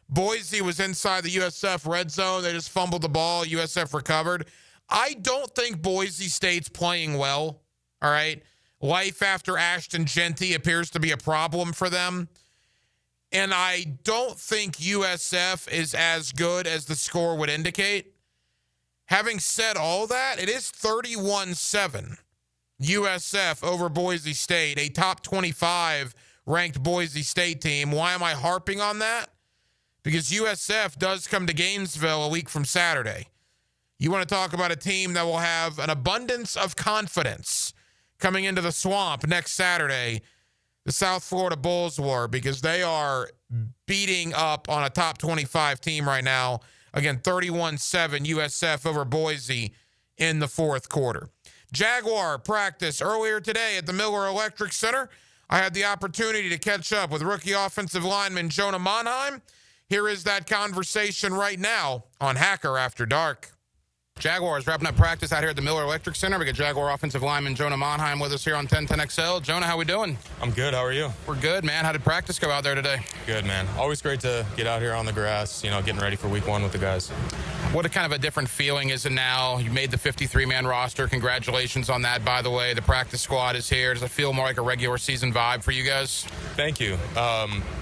Boise was inside the USF red zone. They just fumbled the ball. USF recovered. I don't think Boise State's playing well, all right? Life after Ashton Genty appears to be a problem for them. And I don't think USF is as good as the score would indicate. Having said all that, it is 31-7. USF over Boise State, a top 25 ranked Boise State team. Why am I harping on that? Because USF does come to Gainesville a week from Saturday. You want to talk about a team that will have an abundance of confidence coming into the Swamp next Saturday. The South Florida Bulls were, because they are beating up on a top 25 team right now. Again, 31-7 USF over Boise in the fourth quarter. Jaguar practice earlier today at the Miller Electric Center. I had the opportunity to catch up with rookie offensive lineman Jonah Monheim. Here is that conversation right now on Hacker After Dark. Jaguars wrapping up practice out here at the Miller Electric Center. We got Jaguar offensive lineman Jonah Monheim with us here on 1010XL. Jonah, how we doing? I'm good. How are you? We're good, man. How did practice go out there today? Good, man. Always great to get out here on the grass, getting ready for week 1 with the guys. What a kind of a different feeling is it now? You made the 53-man roster. Congratulations on that, by the way. The practice squad is here. Does it feel more like a regular season vibe for you guys? Thank you.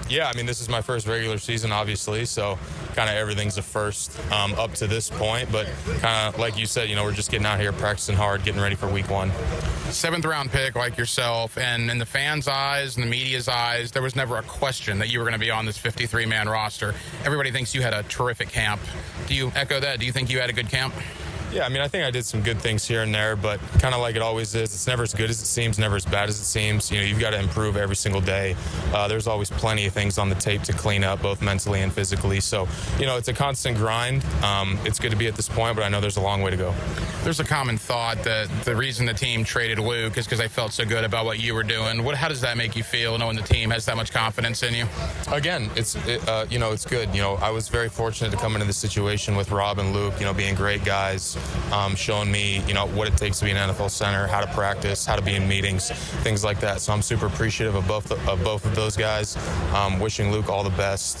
This is my first regular season, obviously, so kind of everything's a first up to this point. But kind of like you said, we're just getting out here, practicing hard, getting ready for week 1. 7th-round pick like yourself, and in the fans' eyes and the media's eyes, there was never a question that you were going to be on this 53-man roster. Everybody thinks you had a terrific camp. Do you echo that? Do you think you had a good camp? Yeah, I think I did some good things here and there, but kind of like it always is, it's never as good as it seems, never as bad as it seems. You've got to improve every single day. There's always plenty of things on the tape to clean up, both mentally and physically. So, it's a constant grind. It's good to be at this point, but I know there's a long way to go. There's a common thought that the reason the team traded Luke is because they felt so good about what you were doing. How does that make you feel, knowing the team has that much confidence in you? Again, it's good. I was very fortunate to come into this situation with Rob and Luke, being great guys. Showing me, what it takes to be an NFL center, how to practice, how to be in meetings, things like that. So I'm super appreciative of both of those guys. Wishing Luke all the best,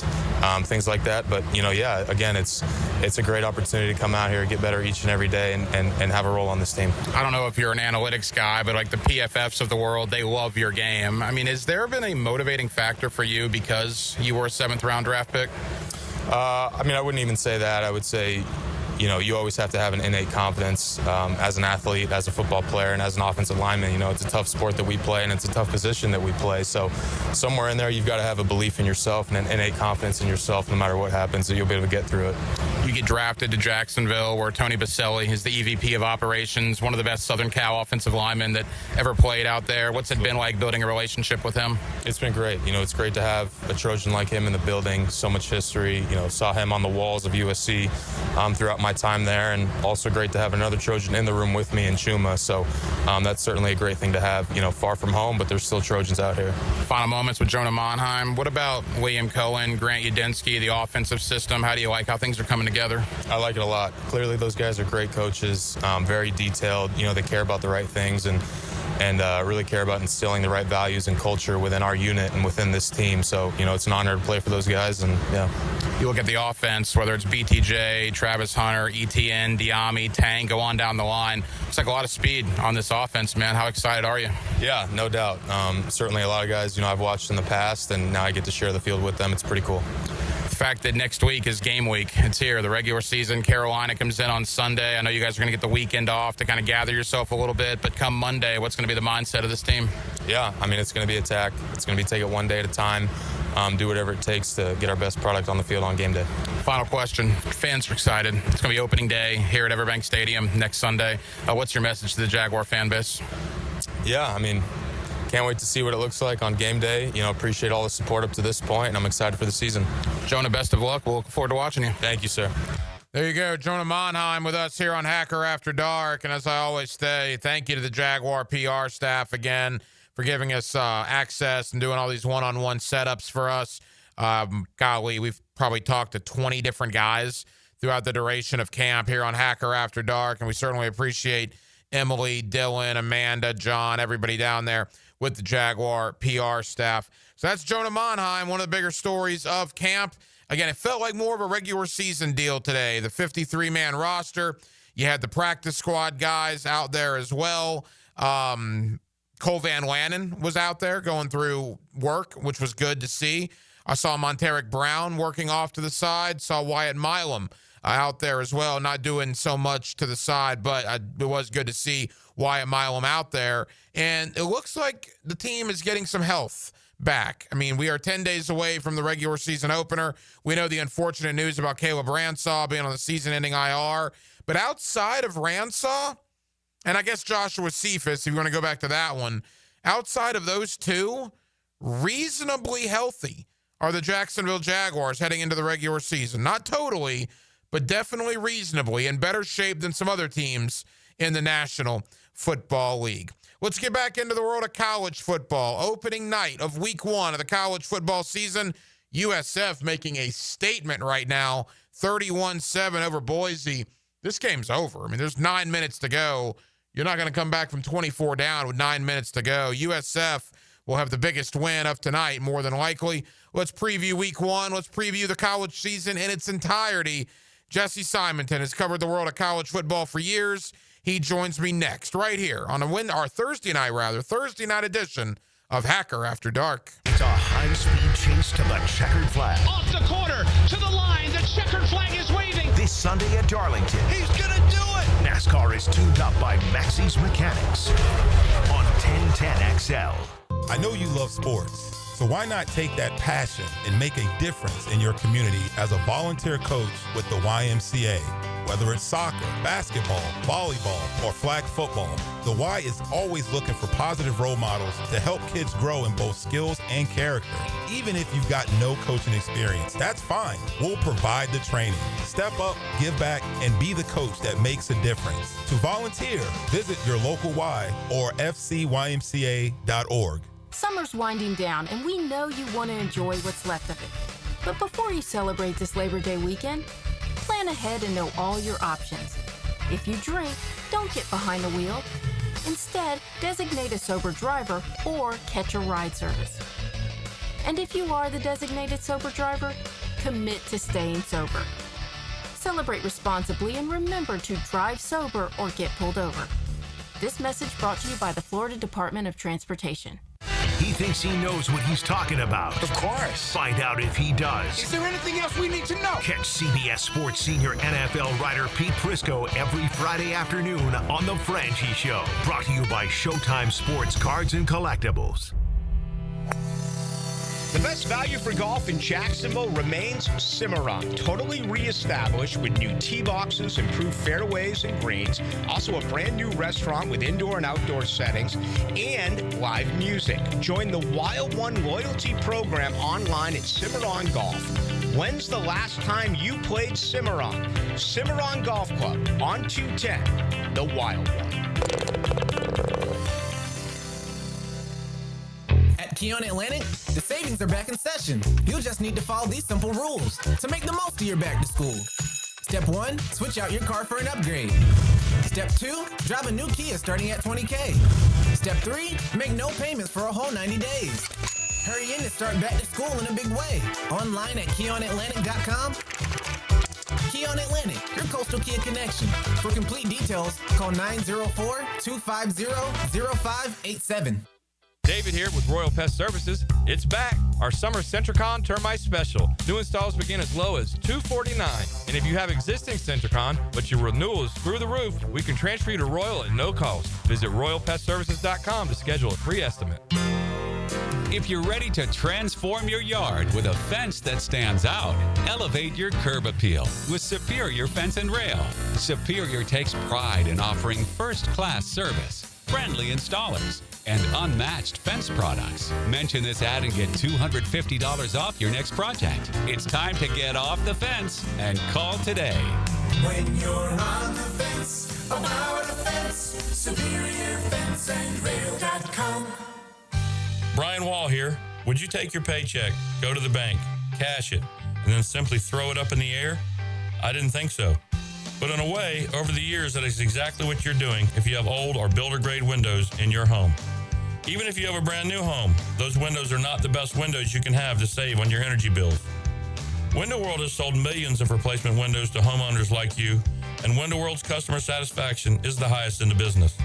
things like that. But again, it's a great opportunity to come out here, get better each and every day, and have a role on this team. I don't know if you're an analytics guy, but like the PFFs of the world, they love your game. Has there been a motivating factor for you because you were a 7th-round draft pick? I wouldn't even say that. I would say, you always have to have an innate confidence as an athlete, as a football player, and as an offensive lineman. It's a tough sport that we play, and it's a tough position that we play. So somewhere in there, you've got to have a belief in yourself and an innate confidence in yourself no matter what happens, that you'll be able to get through it. You get drafted to Jacksonville, where Tony Baselli is the EVP of operations, one of the best Southern Cal offensive linemen that ever played out there. What's it been like building a relationship with him? It's been great. It's great to have a Trojan like him in the building, so much history. Saw him on the walls of USC throughout my time there, and also great to have another Trojan in the room with me in Chuma. So that's certainly a great thing to have, far from home, but there's still Trojans out here. Final moments with Jonah Monheim. What about Liam Cohen, Grant Udinski, the offensive system? How do you like how things are coming together? I like it a lot. Clearly, those guys are great coaches, very detailed. They care about the right things and really care about instilling the right values and culture within our unit and within this team. So, it's an honor to play for those guys, and yeah. You look at the offense, whether it's BTJ, Travis Hunter, ETN, Diami, Tang, go on down the line. Looks like a lot of speed on this offense, man. How excited are you? Yeah, no doubt. Certainly a lot of guys, I've watched in the past, and now I get to share the field with them. It's pretty cool. The fact that next week is game week. It's here, the regular season. Carolina comes in on Sunday. I know you guys are going to get the weekend off to kind of gather yourself a little bit, but come Monday, what's going to be the mindset of this team? Yeah, it's going to be attack. It's going to be take it one day at a time. Do whatever it takes to get our best product on the field on game day. Final question. Fans are excited. It's going to be opening day here at Everbank Stadium next Sunday. What's your message to the Jaguar fan base? Yeah, can't wait to see what it looks like on game day. Appreciate all the support up to this point, and I'm excited for the season. Jonah, best of luck. We'll look forward to watching you. Thank you, sir. There you go, Jonah Monheim with us here on Hacker After Dark. And as I always say, thank you to the Jaguar PR staff again for giving us access and doing all these one-on-one setups for us. Golly, we've probably talked to 20 different guys throughout the duration of camp here on Hacker After Dark, and we certainly appreciate Emily, Dylan, Amanda, John, everybody down there with the Jaguar PR staff. So that's Jonah Monheim, one of the bigger stories of camp. Again, it felt like more of a regular season deal today. The 53-man roster. You had the practice squad guys out there as well. Cole Van Lanen was out there going through work, which was good to see. I saw Monteric Brown working off to the side. Saw Wyatt Milam out there as well, not doing so much to the side, but it was good to see Wyatt Milam out there. And it looks like the team is getting some health back. We are 10 days away from the regular season opener. We know the unfortunate news about Caleb Ransaw being on the season-ending IR. But outside of Ransaw, and I guess Joshua Cephas, if you want to go back to that one, outside of those two, reasonably healthy are the Jacksonville Jaguars heading into the regular season. Not totally, but definitely reasonably in better shape than some other teams in the National Football League. Let's get back into the world of college football. Opening night of week 1 of the college football season. USF making a statement right now, 31-7 over Boise. This game's over. I mean, there's 9 minutes to go. You're not going to come back from 24 down with 9 minutes to go. USF will have the biggest win of tonight, more than likely. Let's preview week 1. Let's preview the college season in its entirety. Jesse Simonton has covered the world of college football for years. He joins me next, right here on our Thursday night edition of Hacker After Dark. It's a high-speed chase to the checkered flag. Off the corner, to the line, the checkered flag is waving. This Sunday at Darlington. He's gonna do it! NASCAR is tuned up by Maxie's Mechanics on 1010XL. I know you love sports, so why not take that passion and make a difference in your community as a volunteer coach with the YMCA? Whether it's soccer, basketball, volleyball, or flag football, the Y is always looking for positive role models to help kids grow in both skills and character. Even if you've got no coaching experience, that's fine. We'll provide the training. Step up, give back, and be the coach that makes a difference. To volunteer, visit your local Y or fcymca.org. Summer's winding down, and we know you want to enjoy what's left of it. But before you celebrate this Labor Day weekend, plan ahead and know all your options. If you drink, don't get behind the wheel. Instead, designate a sober driver or catch a ride service. And if you are the designated sober driver, commit to staying sober. Celebrate responsibly and remember to drive sober or get pulled over. This message brought to you by the Florida Department of Transportation. He thinks he knows what he's talking about. Of course. Find out if he does. Is there anything else we need to know? Catch CBS Sports senior NFL writer Pete Prisco every Friday afternoon on The Franchi Show. Brought to you by Showtime Sports Cards and Collectibles. The best value for golf in Jacksonville remains Cimarron. Totally reestablished with new tee boxes, improved fairways and greens, also a brand new restaurant with indoor and outdoor settings, and live music. Join the Wild One loyalty program online at Cimarron Golf. When's the last time you played Cimarron? Cimarron Golf Club on 210, the Wild One. At Keon Atlantic, the savings are back in session. You'll just need to follow these simple rules to make the most of your back to school. Step 1, switch out your car for an upgrade. Step 2, drive a new Kia starting at $20K. Step 3, make no payments for a whole 90 days. Hurry in to start back to school in a big way. Online at KeonAtlantic.com. Keon Atlantic, your coastal Kia connection. For complete details, call 904-250-0587. David here with Royal Pest Services. It's back. Our summer Centricon Termite Special. New installs begin as low as $249. And if you have existing Centricon, but your renewal is through the roof, we can transfer you to Royal at no cost. Visit RoyalPestServices.com to schedule a free estimate. If you're ready to transform your yard with a fence that stands out, elevate your curb appeal with Superior Fence and Rail. Superior takes pride in offering first-class service, friendly installers, and unmatched fence products. Mention this ad and get $250 off your next project. It's time to get off the fence and call today. When you're on the fence, about a fence, SuperiorFenceandRail.com. Brian Wall here. Would you take your paycheck, go to the bank, cash it, and then simply throw it up in the air? I didn't think so. But in a way, over the years, that is exactly what you're doing if you have old or builder-grade windows in your home. Even if you have a brand new home, those windows are not the best windows you can have to save on your energy bills. Window World has sold millions of replacement windows to homeowners like you, and Window World's customer satisfaction is the highest in the business.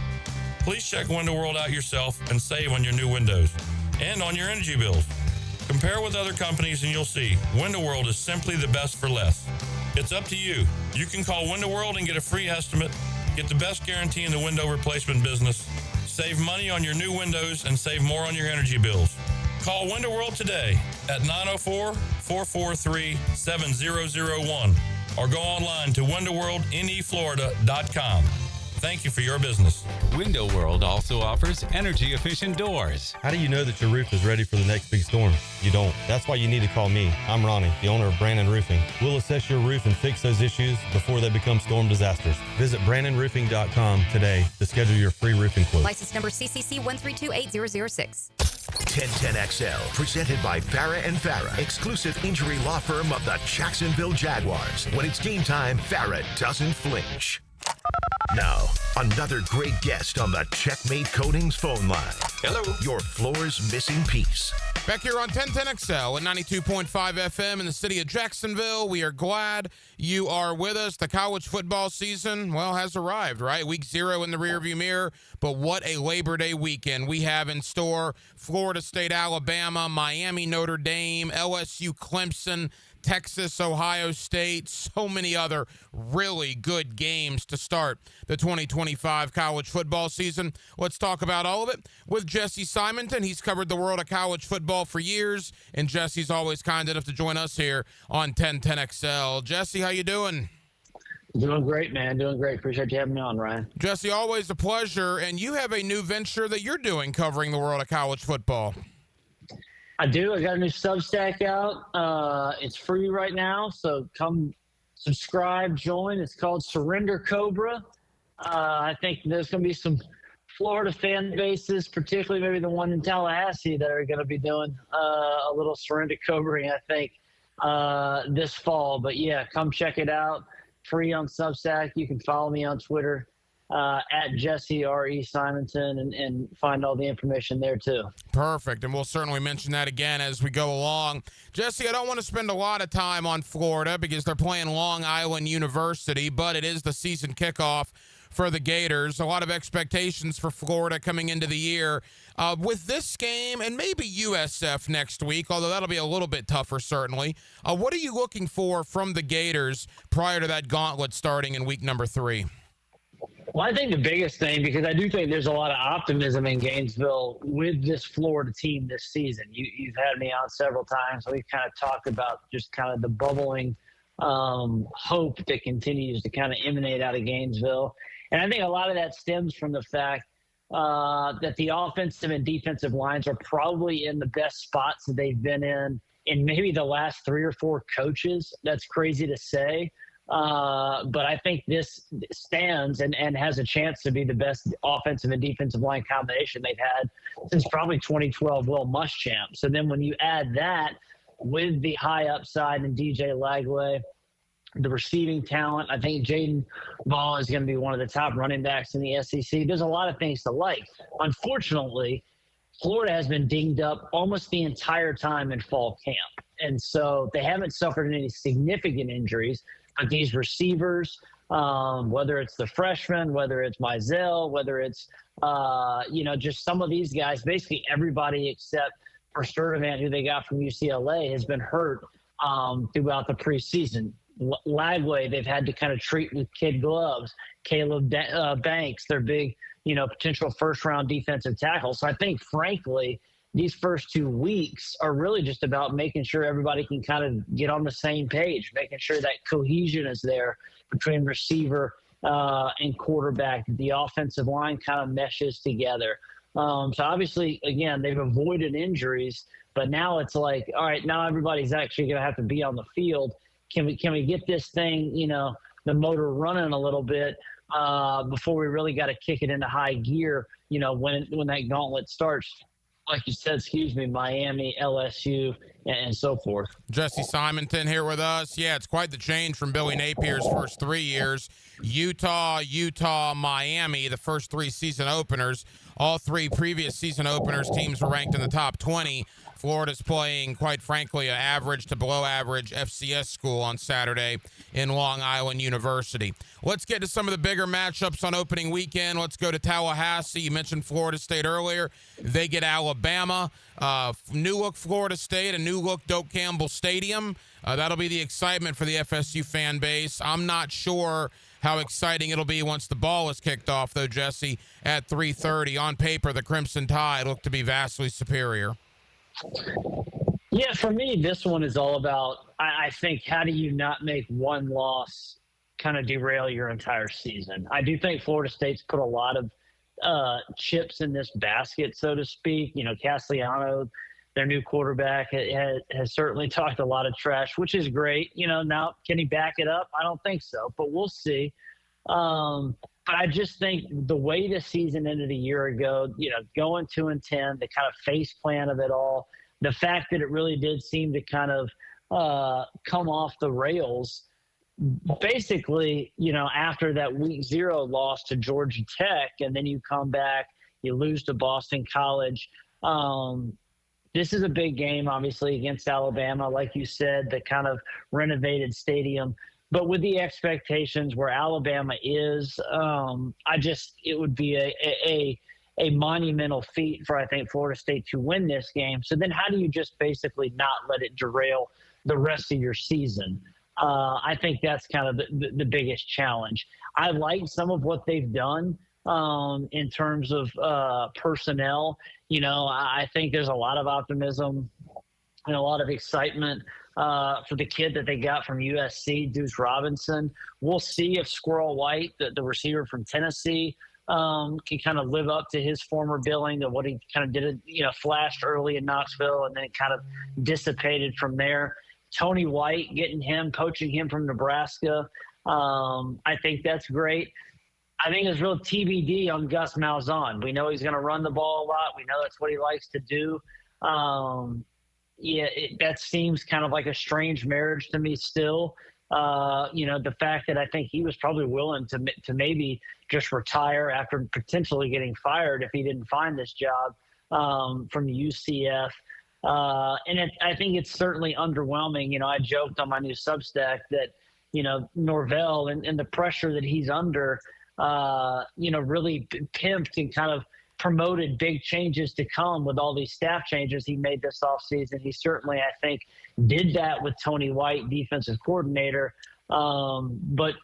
Please check Window World out yourself and save on your new windows and on your energy bills. Compare with other companies and you'll see Window World is simply the best for less. It's up to you. You can call Window World and get a free estimate, get the best guarantee in the window replacement business, save money on your new windows, and save more on your energy bills. Call Window World today at 904-443-7001 or go online to windowworldneflorida.com. Thank you for your business. Window World also offers energy-efficient doors. How do you know that your roof is ready for the next big storm? You don't. That's why you need to call me. I'm Ronnie, the owner of Brandon Roofing. We'll assess your roof and fix those issues before they become storm disasters. Visit BrandonRoofing.com today to schedule your free roofing quote. License number CCC 1328006. 1010XL, presented by Farah and Farah, exclusive injury law firm of the Jacksonville Jaguars. When it's game time, Farah doesn't flinch. Now, another great guest on the Checkmate Coatings phone line. Hello. Your floor's missing piece. Back here on 1010XL at 92.5 FM in the city of Jacksonville. We are glad you are with us. The college football season, well, has arrived, right? Week 0 in the rearview mirror, but what a Labor Day weekend we have in store. Florida State, Alabama, Miami, Notre Dame, LSU, Clemson, Texas, Ohio State, so many other really good games to start the 2025 college football season. Let's talk about all of it with Jesse Simonton. He's covered the world of college football for years, and Jesse's always kind enough to join us here on 1010XL. Jesse, how you doing? Doing great, man. Doing great. Appreciate you having me on, Ryan. Jesse, always a pleasure, and you have a new venture that you're doing covering the world of college football. I do. I got a new Substack out. It's free right now, so come subscribe, join. It's called Surrender Cobra. I think there's going to be some Florida fan bases, particularly maybe the one in Tallahassee, that are going to be doing a little Surrender Cobra, I think, this fall. But, yeah, come check it out. Free on Substack. You can follow me on Twitter. At Jesse R.E. Simonton and find all the information there too. Perfect, and we'll certainly mention that again as we go along. Jesse, I don't want to spend a lot of time on Florida because they're playing Long Island University, but it is the season kickoff for the Gators. A lot of expectations for Florida coming into the year. With this game and maybe USF next week, although that'll be a little bit tougher certainly, what are you looking for from the Gators prior to that gauntlet starting in week number 3? Well, I think the biggest thing, because I do think there's a lot of optimism in Gainesville with this Florida team this season. You've had me on several times. We've kind of talked about just kind of the bubbling hope that continues to kind of emanate out of Gainesville. And I think a lot of that stems from the fact that the offensive and defensive lines are probably in the best spots that they've been in maybe the last 3 or 4 coaches. That's crazy to say. But I think this stands and has a chance to be the best offensive and defensive line combination they've had since probably 2012 Will Muschamp. So then when you add that with the high upside in DJ Lagway, the receiving talent, I think Jaden Ball is going to be one of the top running backs in the SEC. There's a lot of things to like. Unfortunately, Florida has been dinged up almost the entire time in fall camp. And so they haven't suffered any significant injuries. But these receivers, whether it's the freshmen, whether it's Mizell, whether it's, just some of these guys, basically everybody except for Sturdivant, who they got from UCLA, has been hurt throughout the preseason. Lagway, they've had to kind of treat with kid gloves. Caleb Banks, their big, potential first-round defensive tackle. So I think, frankly, these first 2 weeks are really just about making sure everybody can kind of get on the same page, making sure that cohesion is there between receiver and quarterback. The offensive line kind of meshes together. So obviously, again, they've avoided injuries, but now it's like, all right, now everybody's actually going to have to be on the field. Can we get this thing, the motor running a little bit before we really got to kick it into high gear, when that gauntlet starts? Like you said, Miami, LSU, and so forth. Jesse Simonton here with us. Yeah, it's quite the change from Billy Napier's first 3 years. Utah, Miami, the first 3 season openers. All 3 previous season openers, teams were ranked in the top 20. Florida's playing, quite frankly, an average to below average FCS school on Saturday in Long Island University. Let's get to some of the bigger matchups on opening weekend. Let's go to Tallahassee. You mentioned Florida State earlier. They get Alabama. New look Florida State, a new look Doak Campbell Stadium. That'll be the excitement for the FSU fan base. I'm not sure how exciting it'll be once the ball is kicked off, though, Jesse, at 3:30. On paper, the Crimson Tide look to be vastly superior. Yeah, for me, this one is all about, I think, how do you not make one loss kind of derail your entire season. I do think Florida State's put a lot of chips in this basket, so to speak. You know, Castellanos, their new quarterback, has certainly talked a lot of trash, which is great. You know, now can he back it up? I don't think so, but we'll see. But I just think the way the season ended a year ago, you know, going 2-10, the kind of face plan of it all, the fact that it really did seem to kind of come off the rails, basically, you know, after that week 0 loss to Georgia Tech, and then you come back, you lose to Boston College. This is a big game, obviously, against Alabama, like you said, the kind of renovated stadium. But with the expectations where Alabama is, it would be a monumental feat for, I think, Florida State to win this game. So then how do you just basically not let it derail the rest of your season? I think that's kind of the biggest challenge. I like some of what they've done in terms of personnel. You know, I think there's a lot of optimism and a lot of excitement for the kid that they got from USC, Deuce Robinson. We'll see if Squirrel White, the receiver from Tennessee, can kind of live up to his former billing of what he kind of did, you know, flashed early in Knoxville and then it kind of dissipated from there. Tony White, poaching him from Nebraska. I think that's great. I think it's real TBD on Gus Malzahn. We know he's going to run the ball a lot. We know that's what he likes to do. That seems kind of like a strange marriage to me still. You know, the fact that I think he was probably willing to maybe just retire after potentially getting fired if he didn't find this job from UCF. I think it's certainly underwhelming. You know, I joked on my new Substack that, you know, Norvell and the pressure that he's under, you know, really pimped and kind of promoted big changes to come with all these staff changes he made this offseason. He certainly, I think, did that with Tony White, defensive coordinator. But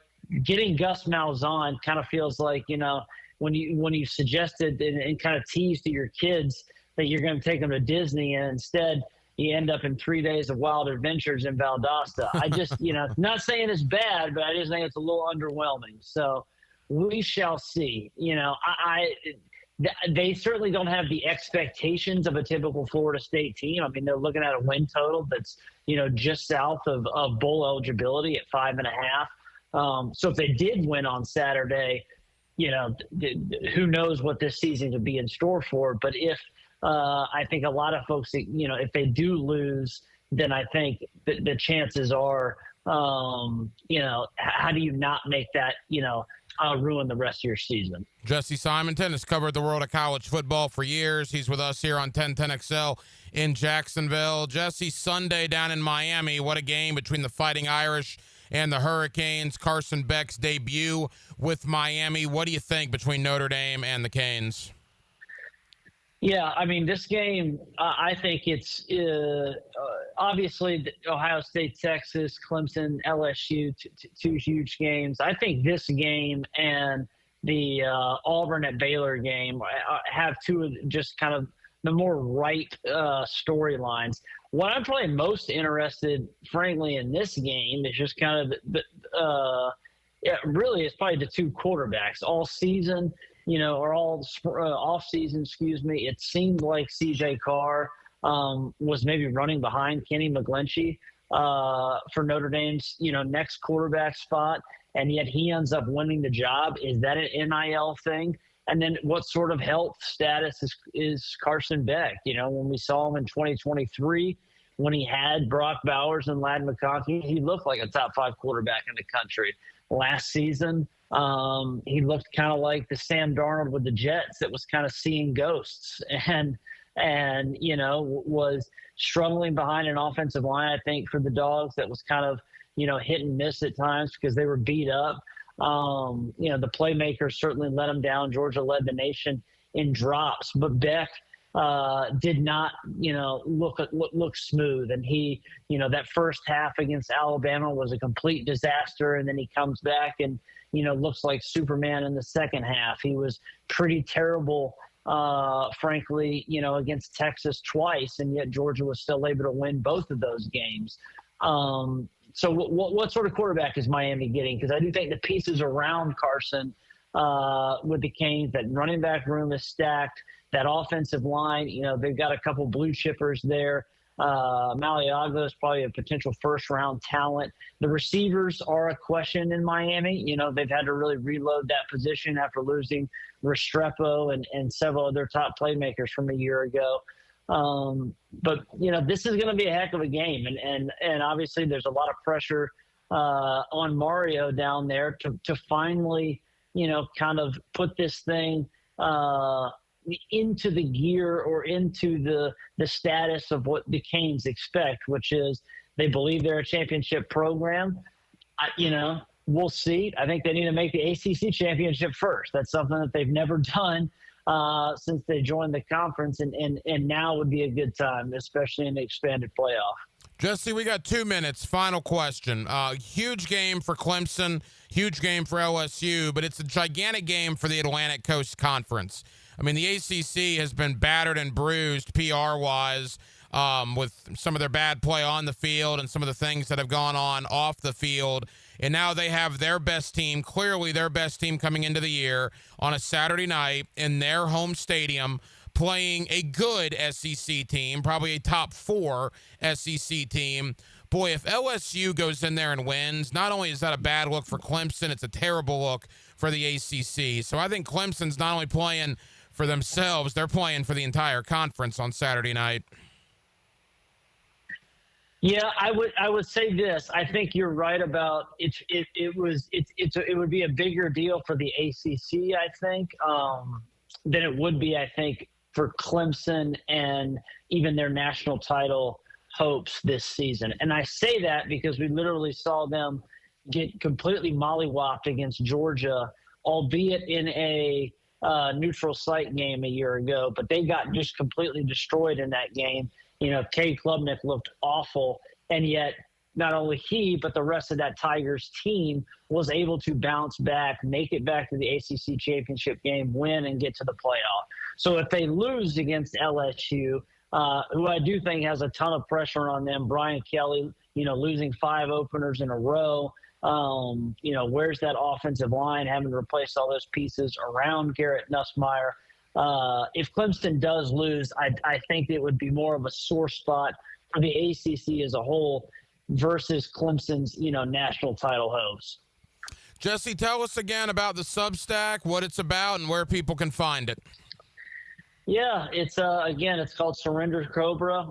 getting Gus Malzahn kind of feels like, you know, when you suggested and kind of teased to your kids that you're going to take them to Disney, and instead you end up in 3 days of wild adventures in Valdosta. I just, you know, not saying it's bad, but I just think it's a little underwhelming. So we shall see. You know, they certainly don't have the expectations of a typical Florida State team. I mean, they're looking at a win total that's, you know, just south of bowl eligibility at 5.5. So if they did win on Saturday, you know, who knows what this season could be in store for. But if I think a lot of folks, you know, if they do lose, then I think the chances are, you know, how do you not make that, you know, ruin the rest of your season? Jesse Simonton has covered the world of college football for years. He's with us here on 1010XL in Jacksonville. Jesse, Sunday down in Miami, what a game between the Fighting Irish and the Hurricanes. Carson Beck's debut with Miami. What do you think between Notre Dame and the Canes? Yeah, I mean, this game, I think it's obviously Ohio State, Texas, Clemson, LSU, two huge games. I think this game and the Auburn at Baylor game have two of just kind of the more ripe storylines. What I'm probably most interested, frankly, in this game is just kind of really it's probably the two quarterbacks all season. You know, or all off season, it seemed like CJ Carr was maybe running behind Kenny McGlinchey for Notre Dame's, you know, next quarterback spot, and yet he ends up winning the job. Is that an NIL thing? And then what sort of health status is Carson Beck? You know, when we saw him in 2023, when he had Brock Bowers and Ladd McConkey, he looked like a top 5 quarterback in the country. Last season, he looked kind of like the Sam Darnold with the Jets that was kind of seeing ghosts and you know, was struggling behind an offensive line, I think, for the Dogs that was kind of, you know, hit and miss at times because they were beat up. You know, the playmakers certainly let them down. Georgia led the nation in drops, but Beck did not, you know, look smooth. And he, you know, that first half against Alabama was a complete disaster. And then he comes back and, you know, looks like Superman in the second half. He was pretty terrible, frankly, you know, against Texas twice. And yet Georgia was still able to win both of those games. So what sort of quarterback is Miami getting? Because I do think the pieces around Carson with the Canes, that running back room is stacked. That offensive line, they've got a couple blue chippers there. Maliaga is probably a potential first-round talent. The receivers are a question in Miami. They've had to really reload that position after losing Restrepo and several of their top playmakers from a year ago. But this is going to be a heck of a game. And obviously there's a lot of pressure on Mario down there to finally, kind of put this thing into the gear or into the status of what the Canes expect, which is they believe they're a championship program. We'll see. I think they need to make the ACC championship first. That's something that they've never done since they joined the conference, and now would be a good time, especially in the expanded playoff. Jesse, we got 2 minutes. Final question. Huge game for Clemson, huge game for LSU, but it's a gigantic game for the Atlantic Coast Conference. I mean, the ACC has been battered and bruised PR-wise with some of their bad play on the field and some of the things that have gone on off the field. And now they have their best team, clearly their best team coming into the year on a Saturday night in their home stadium, playing a good SEC team, probably a top 4 SEC team. Boy, if LSU goes in there and wins, not only is that a bad look for Clemson, it's a terrible look for the ACC. So I think Clemson's not only playing for themselves, they're playing for the entire conference on Saturday night. Yeah, I would say this. I think you're right about it. It would be a bigger deal for the ACC, I think, than it would be, I think, for Clemson and even their national title hopes this season. And I say that because we literally saw them get completely mollywopped against Georgia, albeit in a neutral site game a year ago, but they got just completely destroyed in that game. Cade Klubnik looked awful, and yet not only he, but the rest of that Tigers team was able to bounce back, make it back to the ACC championship game, win, and get to the playoff. So if they lose against LSU, who I do think has a ton of pressure on them, Brian Kelly, losing 5 openers in a row, where's that offensive line, having to replace all those pieces around Garrett Nussmeier. If Clemson does lose, I think it would be more of a sore spot for the ACC as a whole versus Clemson's, national title hopes. Jesse, tell us again about the Substack, what it's about, and where people can find it. Yeah, it's it's called Surrender Cobra.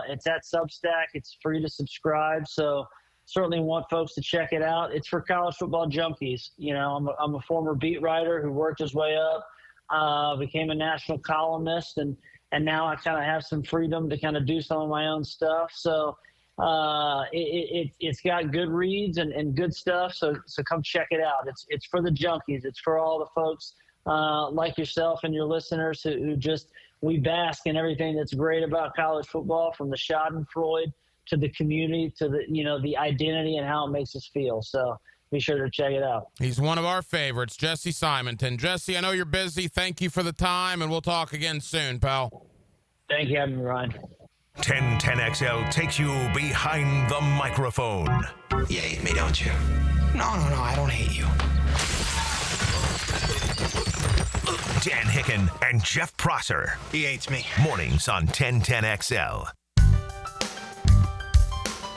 It's at Substack. It's free to subscribe, so certainly want folks to check it out. It's for college football junkies. I'm a former beat writer who worked his way up, became a national columnist, and now I kind of have some freedom to kind of do some of my own stuff. So it's got good reads and good stuff. So come check it out. It's for the junkies. It's for all the folks like yourself and your listeners who just, we bask in everything that's great about college football, from the Schadenfreude to the community to the identity and how it makes us feel. So be sure to check it out. He's one of our favorites, Jesse Simonton. Jesse, I know you're busy. Thank you for the time, and we'll talk again soon, pal. Thank you for having me, Ryan. 1010XL takes you behind the microphone. You hate me, don't you? No, I don't hate you. Dan Hicken and Jeff Prosser. He hates me. Mornings on 1010XL.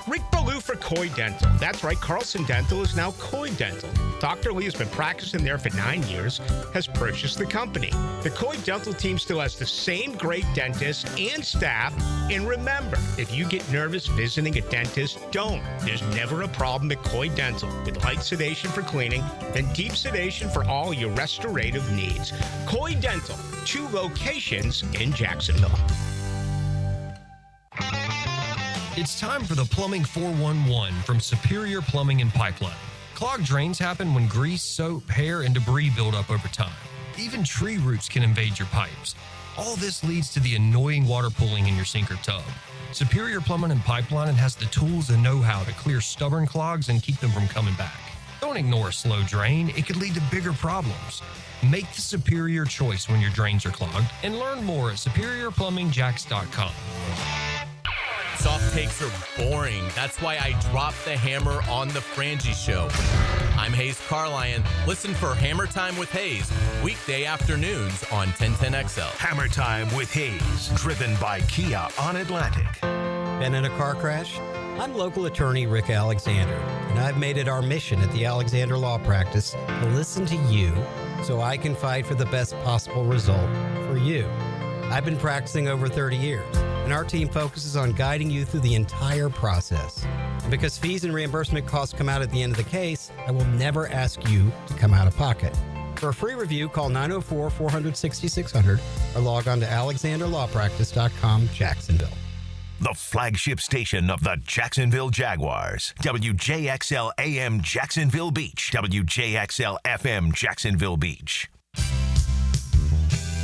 Rick Ballou for Coy Dental. That's right, Carlson Dental is now Coy Dental. Dr. Lee has been practicing there for 9 years, has purchased the company. The Coy Dental team still has the same great dentist and staff. And remember, if you get nervous visiting a dentist, don't. There's never a problem at Coy Dental, with light sedation for cleaning and deep sedation for all your restorative needs. Coy Dental, 2 locations in Jacksonville. It's time for the Plumbing 411 from Superior Plumbing and Pipeline. Clogged drains happen when grease, soap, hair, and debris build up over time. Even tree roots can invade your pipes. All this leads to the annoying water pooling in your sink or tub. Superior Plumbing and Pipeline has the tools and know-how to clear stubborn clogs and keep them from coming back. Don't ignore a slow drain. It could lead to bigger problems. Make the superior choice when your drains are clogged, and learn more at SuperiorPlumbingJacks.com. Soft takes are boring. That's why I dropped the hammer on the Frangie Show. I'm Hayes Carlion. Listen for Hammer Time with Hayes, weekday afternoons on 1010XL. Hammer Time with Hayes, driven by Kia on Atlantic. Been in a car crash? I'm local attorney Rick Alexander, and I've made it our mission at the Alexander Law Practice to listen to you so I can fight for the best possible result for you. I've been practicing over 30 years, and our team focuses on guiding you through the entire process. And because fees and reimbursement costs come out at the end of the case, I will never ask you to come out of pocket. For a free review, call 904-400-6600 or log on to alexanderlawpractice.com, Jacksonville. The flagship station of the Jacksonville Jaguars. WJXL AM Jacksonville Beach. WJXL FM Jacksonville Beach.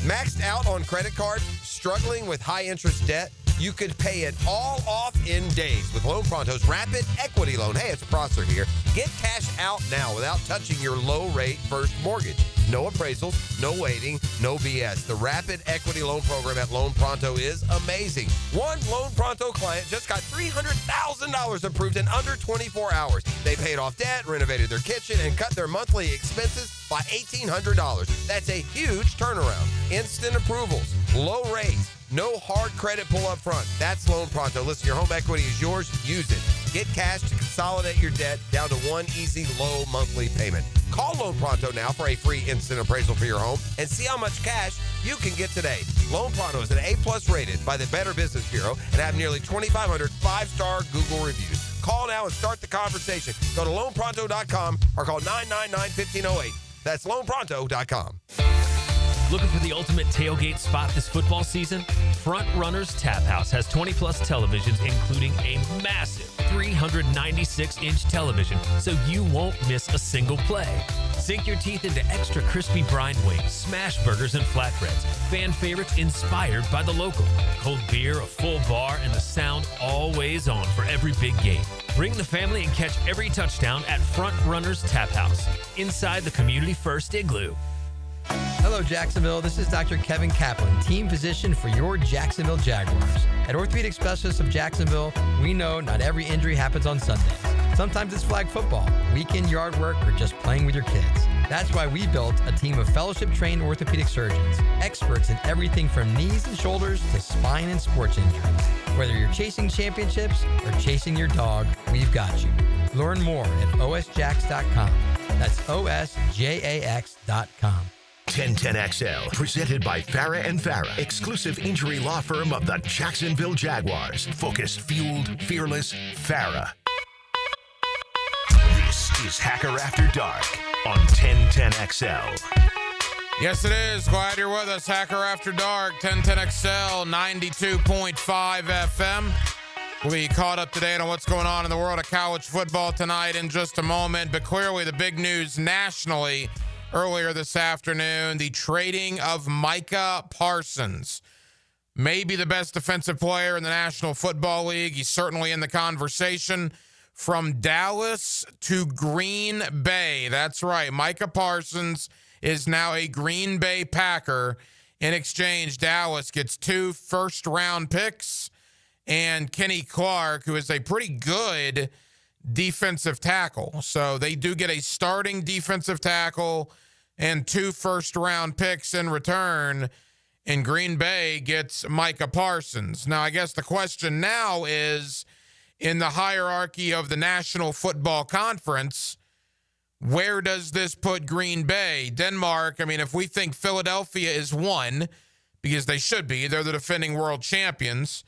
Maxed out on credit cards, struggling with high interest debt? You could pay it all off in days with Loan Pronto's Rapid Equity Loan. Hey, it's Prosser here. Get cash out now without touching your low-rate first mortgage. No appraisals, no waiting, no BS. The Rapid Equity Loan Program at Loan Pronto is amazing. One Loan Pronto client just got $300,000 approved in under 24 hours. They paid off debt, renovated their kitchen, and cut their monthly expenses by $1,800. That's a huge turnaround. Instant approvals, low rates, no hard credit pull up front. That's Loan Pronto. Listen, your home equity is yours. Use it. Get cash to consolidate your debt down to one easy, low monthly payment. Call Loan Pronto now for a free instant appraisal for your home and see how much cash you can get today. Loan Pronto is an A+ rated by the Better Business Bureau and have nearly 2,500 5-star Google reviews. Call now and start the conversation. Go to loanpronto.com or call 999-1508. That's loanpronto.com. Looking for the ultimate tailgate spot this football season? Front Runners Tap House has 20-plus televisions, including a massive 396-inch television, so you won't miss a single play. Sink your teeth into extra crispy brine wings, smash burgers, and flatbreads. Fan favorites inspired by the local. Cold beer, a full bar, and the sound always on for every big game. Bring the family and catch every touchdown at Front Runners Tap House, inside the Community First Igloo. Hello, Jacksonville. This is Dr. Kevin Kaplan, team physician for your Jacksonville Jaguars. At Orthopedic Specialists of Jacksonville, we know not every injury happens on Sundays. Sometimes it's flag football, weekend yard work, or just playing with your kids. That's why we built a team of fellowship-trained orthopedic surgeons, experts in everything from knees and shoulders to spine and sports injuries. Whether you're chasing championships or chasing your dog, we've got you. Learn more at osjax.com. That's osjax.com. 1010XL, presented by Farah and Farah, exclusive injury law firm of the Jacksonville Jaguars. Focused, fueled, fearless, Farah. This is Hacker After Dark on 1010XL. Yes, it is. Glad you're with us. Hacker After Dark, 1010XL, 92.5 FM. We'll be caught up to date on what's going on in the world of college football tonight in just a moment. But clearly the big news nationally earlier this afternoon, the trading of Micah Parsons. Maybe the best defensive player in the National Football League. He's certainly in the conversation. From Dallas to Green Bay. That's right. Micah Parsons is now a Green Bay Packer. In exchange, Dallas gets 2 first-round picks and Kenny Clark, who is a pretty good defensive tackle. So they do get a starting defensive tackle and 2 first-round picks in return, and Green Bay gets Micah Parsons. Now, I guess the question now is, in the hierarchy of the National Football Conference, where does this put Green Bay? Denmark, I mean, if we think Philadelphia is 1, because they should be, they're the defending world champions.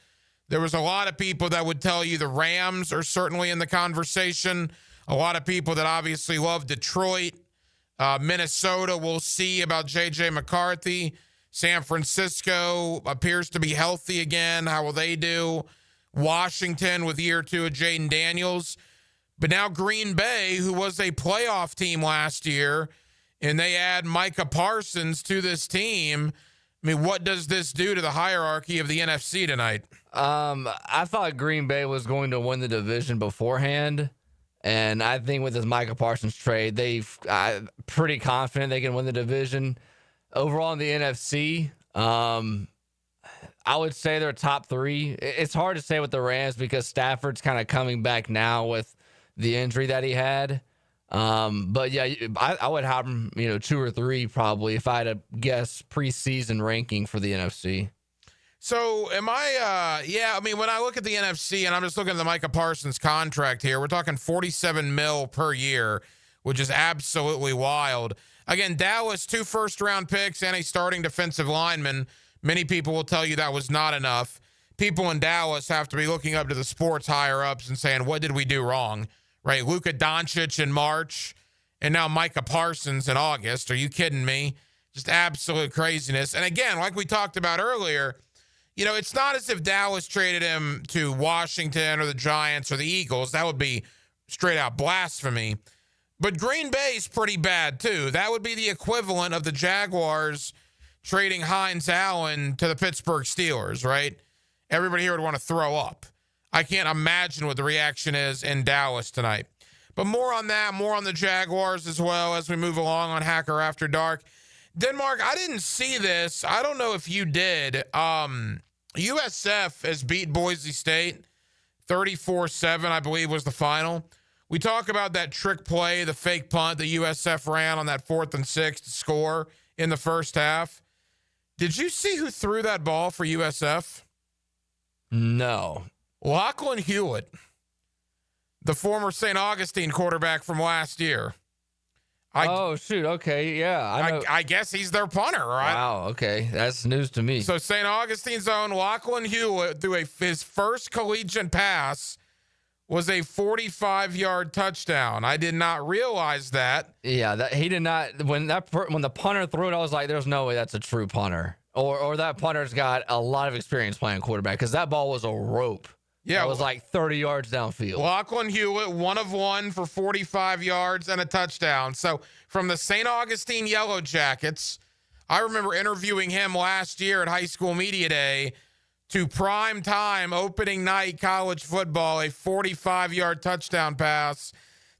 There was a lot of people that would tell you the Rams are certainly in the conversation. A lot of people that obviously love Detroit. Minnesota, we'll see about J.J. McCarthy. San Francisco appears to be healthy again. How will they do? Washington with year 2 of Jaden Daniels. But now Green Bay, who was a playoff team last year, and they add Micah Parsons to this team. I mean, what does this do to the hierarchy of the NFC tonight? I thought Green Bay was going to win the division beforehand, and I think with this Micah Parsons trade, I'm pretty confident they can win the division. Overall in the NFC, I I would say they're top 3. It's hard to say with the Rams because Stafford's kind of coming back now with the injury that he had. But yeah, I would have them, 2 or 3 probably if I had to guess preseason ranking for the NFC. So am I, when I look at the NFC and I'm just looking at the Micah Parsons contract here, we're talking $47 million per year, which is absolutely wild. Again, Dallas, 2 first-round picks and a starting defensive lineman. Many people will tell you that was not enough. People in Dallas have to be looking up to the sports higher-ups and saying, what did we do wrong? Right? Luka Doncic in March and now Micah Parsons in August. Are you kidding me? Just absolute craziness. And again, like we talked about earlier, it's not as if Dallas traded him to Washington or the Giants or the Eagles. That would be straight-out blasphemy. But Green Bay's pretty bad, too. That would be the equivalent of the Jaguars trading Hines Allen to the Pittsburgh Steelers, right? Everybody here would want to throw up. I can't imagine what the reaction is in Dallas tonight. But more on that, more on the Jaguars as well as we move along on Hacker After Dark. Denmark, I didn't see this. I don't know if you did. USF has beat Boise State 34-7, I believe was the final. We talk about that trick play, the fake punt that USF ran on that 4th and 6 to score in the first half. Did you see who threw that ball for USF? No. Lachlan Hewitt, the former St. Augustine quarterback from last year. Shoot. Okay. Yeah. I guess he's their punter, right? Wow. Okay. That's news to me. So St. Augustine's own Lachlan Hewitt threw his first collegiate pass was a 45-yard touchdown. I did not realize that. Yeah, he did not. When the punter threw it, I was like, "There's no way that's a true punter." Or that punter's got a lot of experience playing quarterback because that ball was a rope. Yeah, it was like 30 yards downfield. Lachlan Hewitt, 1 of 1 for 45 yards and a touchdown. So from the St. Augustine Yellow Jackets, I remember interviewing him last year at High School Media Day, to prime time opening night college football, a 45-yard touchdown pass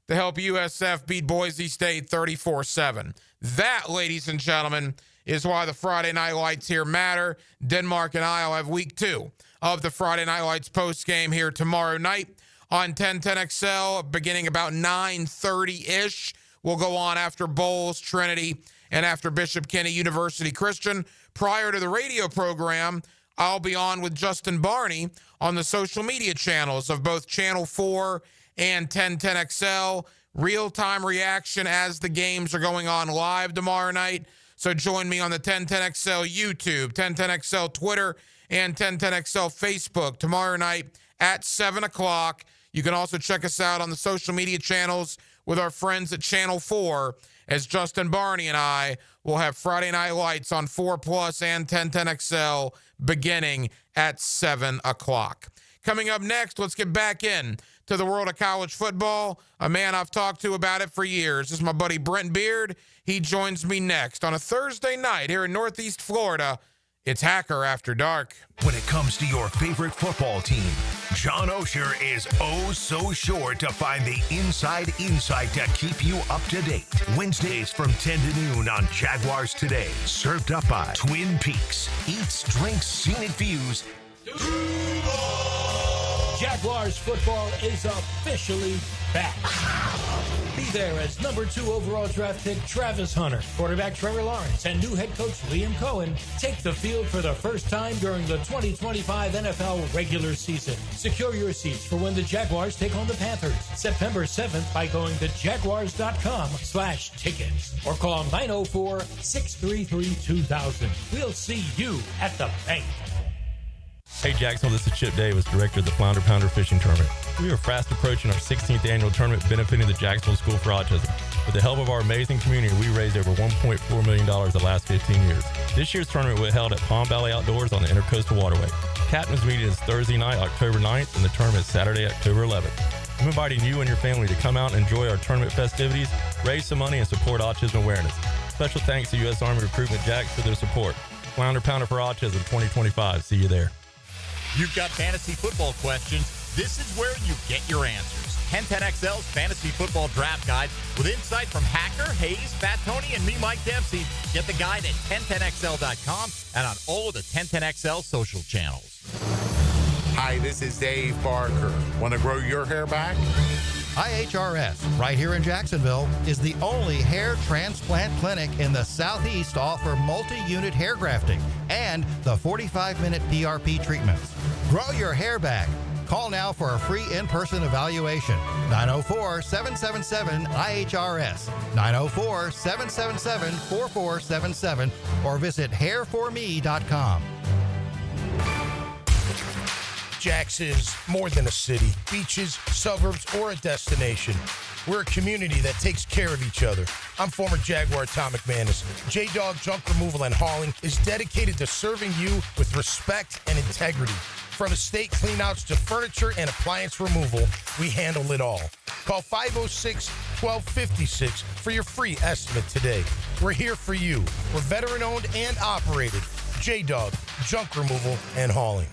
to help USF beat Boise State 34-7. That, ladies and gentlemen, is why the Friday Night Lights here matter. Denmark and I will have week 2 of the Friday Night Lights post game here tomorrow night on 1010XL, beginning about 9:30-ish. We'll go on after Bowles, Trinity, and after Bishop Kenny University Christian. Prior to the radio program, I'll be on with Justin Barney on the social media channels of both Channel 4 and 1010XL. Real-time reaction as the games are going on live tomorrow night. So join me on the 1010XL YouTube, 1010XL Twitter, and 1010XL Facebook tomorrow night at 7 o'clock. You can also check us out on the social media channels with our friends at Channel 4 as Justin Barney and I will have Friday Night Lights on 4 Plus and 1010XL beginning at 7 o'clock. Coming up next, let's get back in to the world of college football. A man I've talked to about it for years. This is my buddy Brent Beard. He joins me next on a Thursday night here in Northeast Florida. It's Hacker After Dark. When it comes to your favorite football team, John Osher is oh so sure to find the inside insight to keep you up to date. Wednesdays from 10 to noon on Jaguars Today. Served up by Twin Peaks. Eats, drinks, scenic views. Jaguars football is officially back. Be there as number 2 overall draft pick Travis Hunter, quarterback Trevor Lawrence, and new head coach Liam Cohen take the field for the first time during the 2025 NFL regular season. Secure your seats for when the Jaguars take on the Panthers September 7th by going to jaguars.com/tickets or call 904-633-2000. We'll see you at the bank. Hey Jacksonville, this is Chip Davis, director of the Flounder Pounder Fishing Tournament. We are fast approaching our 16th annual tournament benefiting the Jacksonville School for Autism. With the help of our amazing community, we raised over $1.4 million the last 15 years. This year's tournament will be held at Palm Valley Outdoors on the Intercoastal Waterway. Captain's meeting is Thursday night, October 9th, and the tournament is Saturday, October 11th. I'm inviting you and your family to come out and enjoy our tournament festivities, raise some money, and support autism awareness. Special thanks to U.S. Army Recruitment Jacks for their support. Flounder Pounder for Autism 2025. See you there. You've got fantasy football questions. This is where you get your answers. 1010XL's Fantasy Football Draft Guide with insight from Hacker, Hayes, Fat Tony, and me, Mike Dempsey. Get the guide at 1010XL.com and on all of the 1010XL social channels. Hi, this is Dave Barker. Want to grow your hair back? IHRS, right here in Jacksonville, is the only hair transplant clinic in the Southeast to offer multi-unit hair grafting and the 45-minute PRP treatments. Grow your hair back. Call now for a free in-person evaluation. 904-777-IHRS, 904-777-4477, or visit hairforme.com. Jax is more than a city, beaches, suburbs, or a destination. We're a community that takes care of each other. I'm former Jaguar Tom McManus. J-Dog Junk Removal and Hauling is dedicated to serving you with respect and integrity. From estate cleanouts to furniture and appliance removal, we handle it all. Call 506-1256 for your free estimate today. We're here for you. We're veteran-owned and operated. J-Dog Junk Removal and Hauling.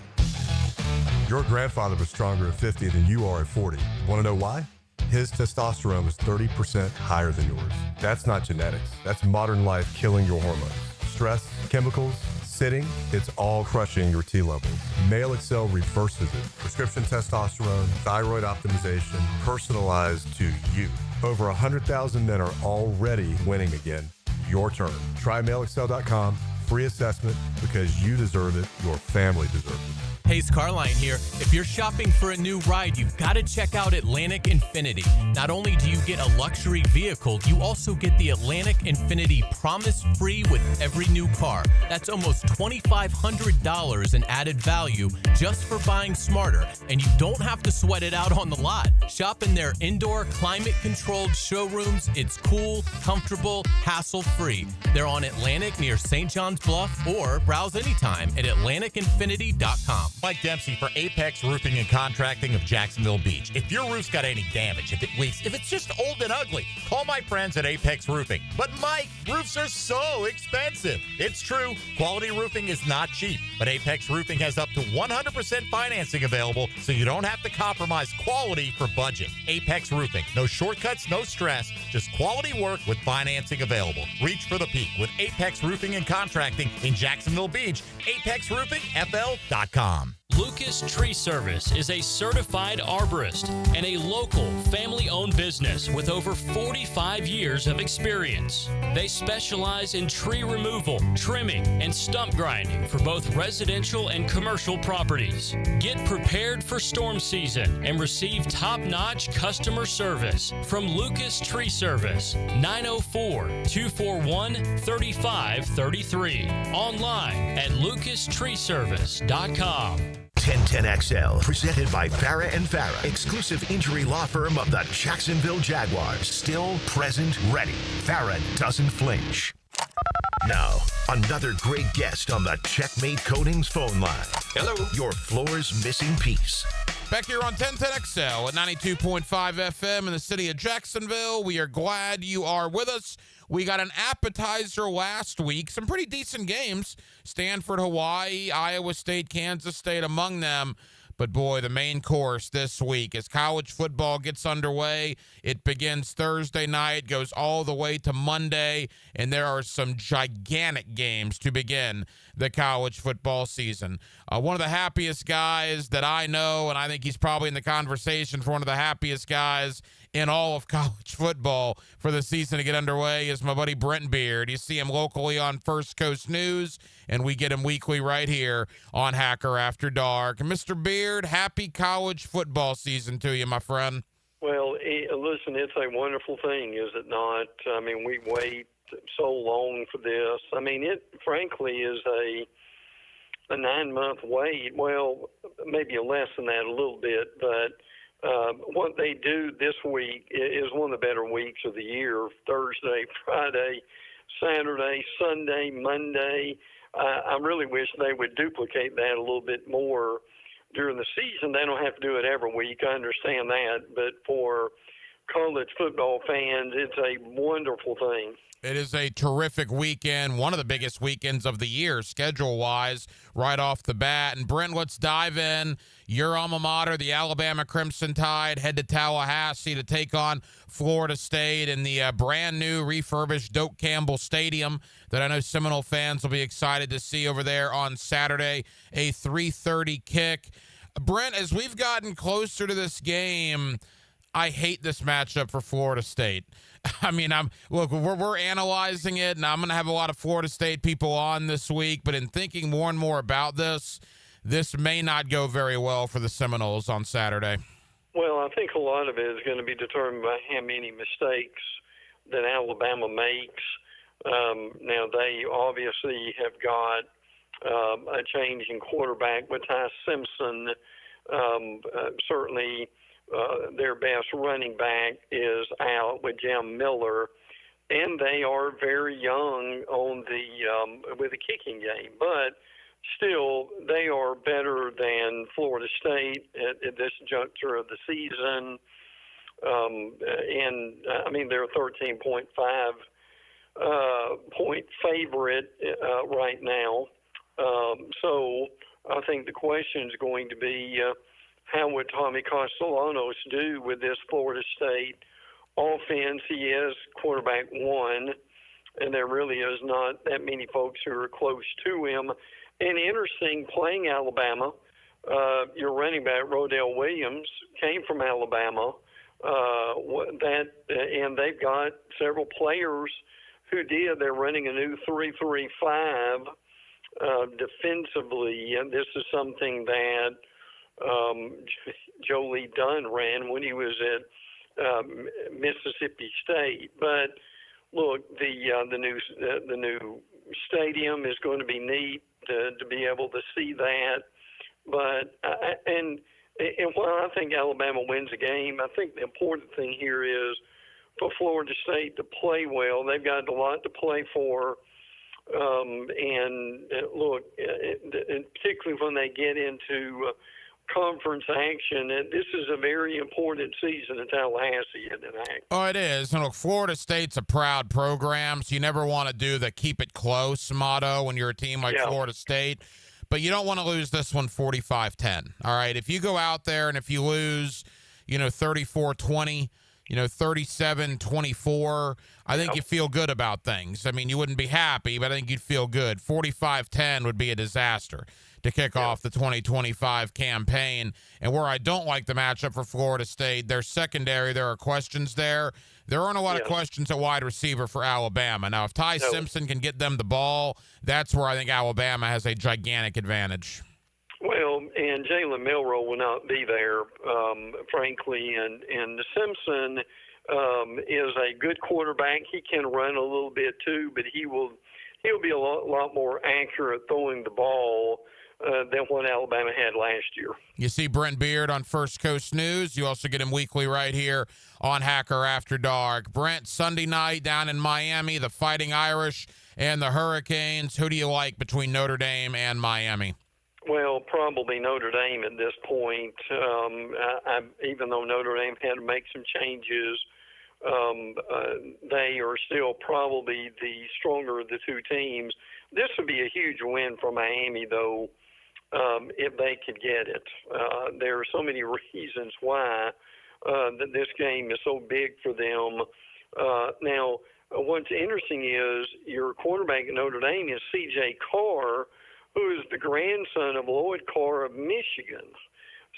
Your grandfather was stronger at 50 than you are at 40. Want to know why? His testosterone was 30% higher than yours. That's not genetics. That's modern life killing your hormones. Stress, chemicals, sitting, it's all crushing your T levels. Male Excel reverses it. Prescription testosterone, thyroid optimization, personalized to you. Over 100,000 men are already winning again. Your turn. Try MaleExcel.com. Free assessment because you deserve it. Your family deserves it. Hayes Carline here. If you're shopping for a new ride, you've got to check out Atlantic Infinity. Not only do you get a luxury vehicle, you also get the Atlantic Infinity Promise Free with every new car. That's almost $2,500 in added value just for buying smarter, and you don't have to sweat it out on the lot. Shop in their indoor climate-controlled showrooms. It's cool, comfortable, hassle-free. They're on Atlantic near St. John's Bluff, or browse anytime at AtlanticInfinity.com. Mike Dempsey for Apex Roofing and Contracting of Jacksonville Beach. If your roof's got any damage, if it leaks, if it's just old and ugly, call my friends at Apex Roofing. But Mike, roofs are so expensive. It's true, quality roofing is not cheap, but Apex Roofing has up to 100% financing available, so you don't have to compromise quality for budget. Apex Roofing, no shortcuts, no stress, just quality work with financing available. Reach for the peak with Apex Roofing and Contracting in Jacksonville Beach. ApexRoofingFL.com. Lucas Tree Service is a certified arborist and a local family-owned business with over 45 years of experience. They specialize in tree removal, trimming, and stump grinding for both residential and commercial properties. Get prepared for storm season and receive top-notch customer service from Lucas Tree Service, 904-241-3533. Online at lucastreeservice.com. 1010XL, presented by Farah and Farah, exclusive injury law firm of the Jacksonville Jaguars. Still present, ready. Farah doesn't flinch. Now, another great guest on the Checkmate Coatings phone line. Hello. Your floor's missing piece. Back here on 1010XL at 92.5 FM in the city of Jacksonville. We are glad you are with us. We got an appetizer last week. Some pretty decent games. Stanford, Hawaii, Iowa State, Kansas State among them. But boy, the main course this week as college football gets underway. It begins Thursday night, goes all the way to Monday, and there are some gigantic games to begin the college football season. One of the happiest guys that I know, and I think he's probably in the conversation for one of the happiest guys in all of college football for the season to get underway, is my buddy Brent Beard. You see him locally on First Coast News, and we get him weekly right here on Hacker After Dark. Mr. Beard, happy college football season to you, my friend. Well, listen, it's a wonderful thing, is it not? I mean, we wait so long for this. I mean, it frankly is a 9-month wait. Well, maybe less than that a little bit, but what they do this week is one of the better weeks of the year. Thursday, Friday, Saturday, Sunday, Monday. I really wish they would duplicate that a little bit more during the season. They don't have to do it every week. I understand that. But for college football fans, it's a wonderful thing. It is a terrific weekend, one of the biggest weekends of the year, schedule-wise, right off the bat. And, Brent, let's dive in. Your alma mater, the Alabama Crimson Tide, head to Tallahassee to take on Florida State in the brand-new refurbished Doak Campbell Stadium that I know Seminole fans will be excited to see over there on Saturday, a 3:30 kick. Brent, as we've gotten closer to this game, I hate this matchup for Florida State. I mean, we're analyzing it, and I'm going to have a lot of Florida State people on this week, but in thinking more and more about this may not go very well for the Seminoles on Saturday. Well, I think a lot of it is going to be determined by how many mistakes that Alabama makes. Now, they obviously have got a change in quarterback with Ty Simpson. Certainly, their best running back is out with Jim Miller, and they are very young on with the kicking game. But still, they are better than Florida State at this juncture of the season. And I mean, they're a 13.5 point favorite right now. So I think the question is going to be, how would Tommy Castellanos do with this Florida State offense? He is quarterback one, and there really is not that many folks who are close to him. And interesting, playing Alabama, your running back, Rodell Williams, came from Alabama. And they've got several players who did. They're running a new 3-3-5 defensively, and this is something that Joe Lee Dunn ran when he was at Mississippi State. But look, the new stadium is going to be neat to be able to see that. But and while I think Alabama wins the game, I think the important thing here is for Florida State to play well. They've got a lot to play for. And look, and particularly when they get into conference action, this is a very important season in Tallahassee, isn't it, Hank? Oh, it is. And look, Florida State's a proud program, so you never want to do the keep it close motto when you're a team like Florida State. But you don't want to lose this one 45-10. All right, if you go out there and if you lose, 34-20, 37-24, I think you feel good about things. I mean, you wouldn't be happy, but I think you'd feel good. 45-10 would be a disaster to kick off the 2025 campaign. And where I don't like the matchup for Florida State, their secondary, there are questions there. There aren't a lot of questions at wide receiver for Alabama. Now, if Ty Simpson can get them the ball, that's where I think Alabama has a gigantic advantage. Well, and Jalen Milroe will not be there, frankly. And Simpson is a good quarterback. He can run a little bit too, but he'll be a lot more accurate throwing the ball than what Alabama had last year. You see Brent Beard on First Coast News. You also get him weekly right here on Hacker After Dark. Brent, Sunday night down in Miami, the Fighting Irish and the Hurricanes. Who do you like between Notre Dame and Miami? Well, probably Notre Dame at this point. Even though Notre Dame had to make some changes, they are still probably the stronger of the two teams. This would be a huge win for Miami, though, if they could get it. There are so many reasons why that this game is so big for them. Now, what's interesting is your quarterback at Notre Dame is C.J. Carr, who is the grandson of Lloyd Carr of Michigan.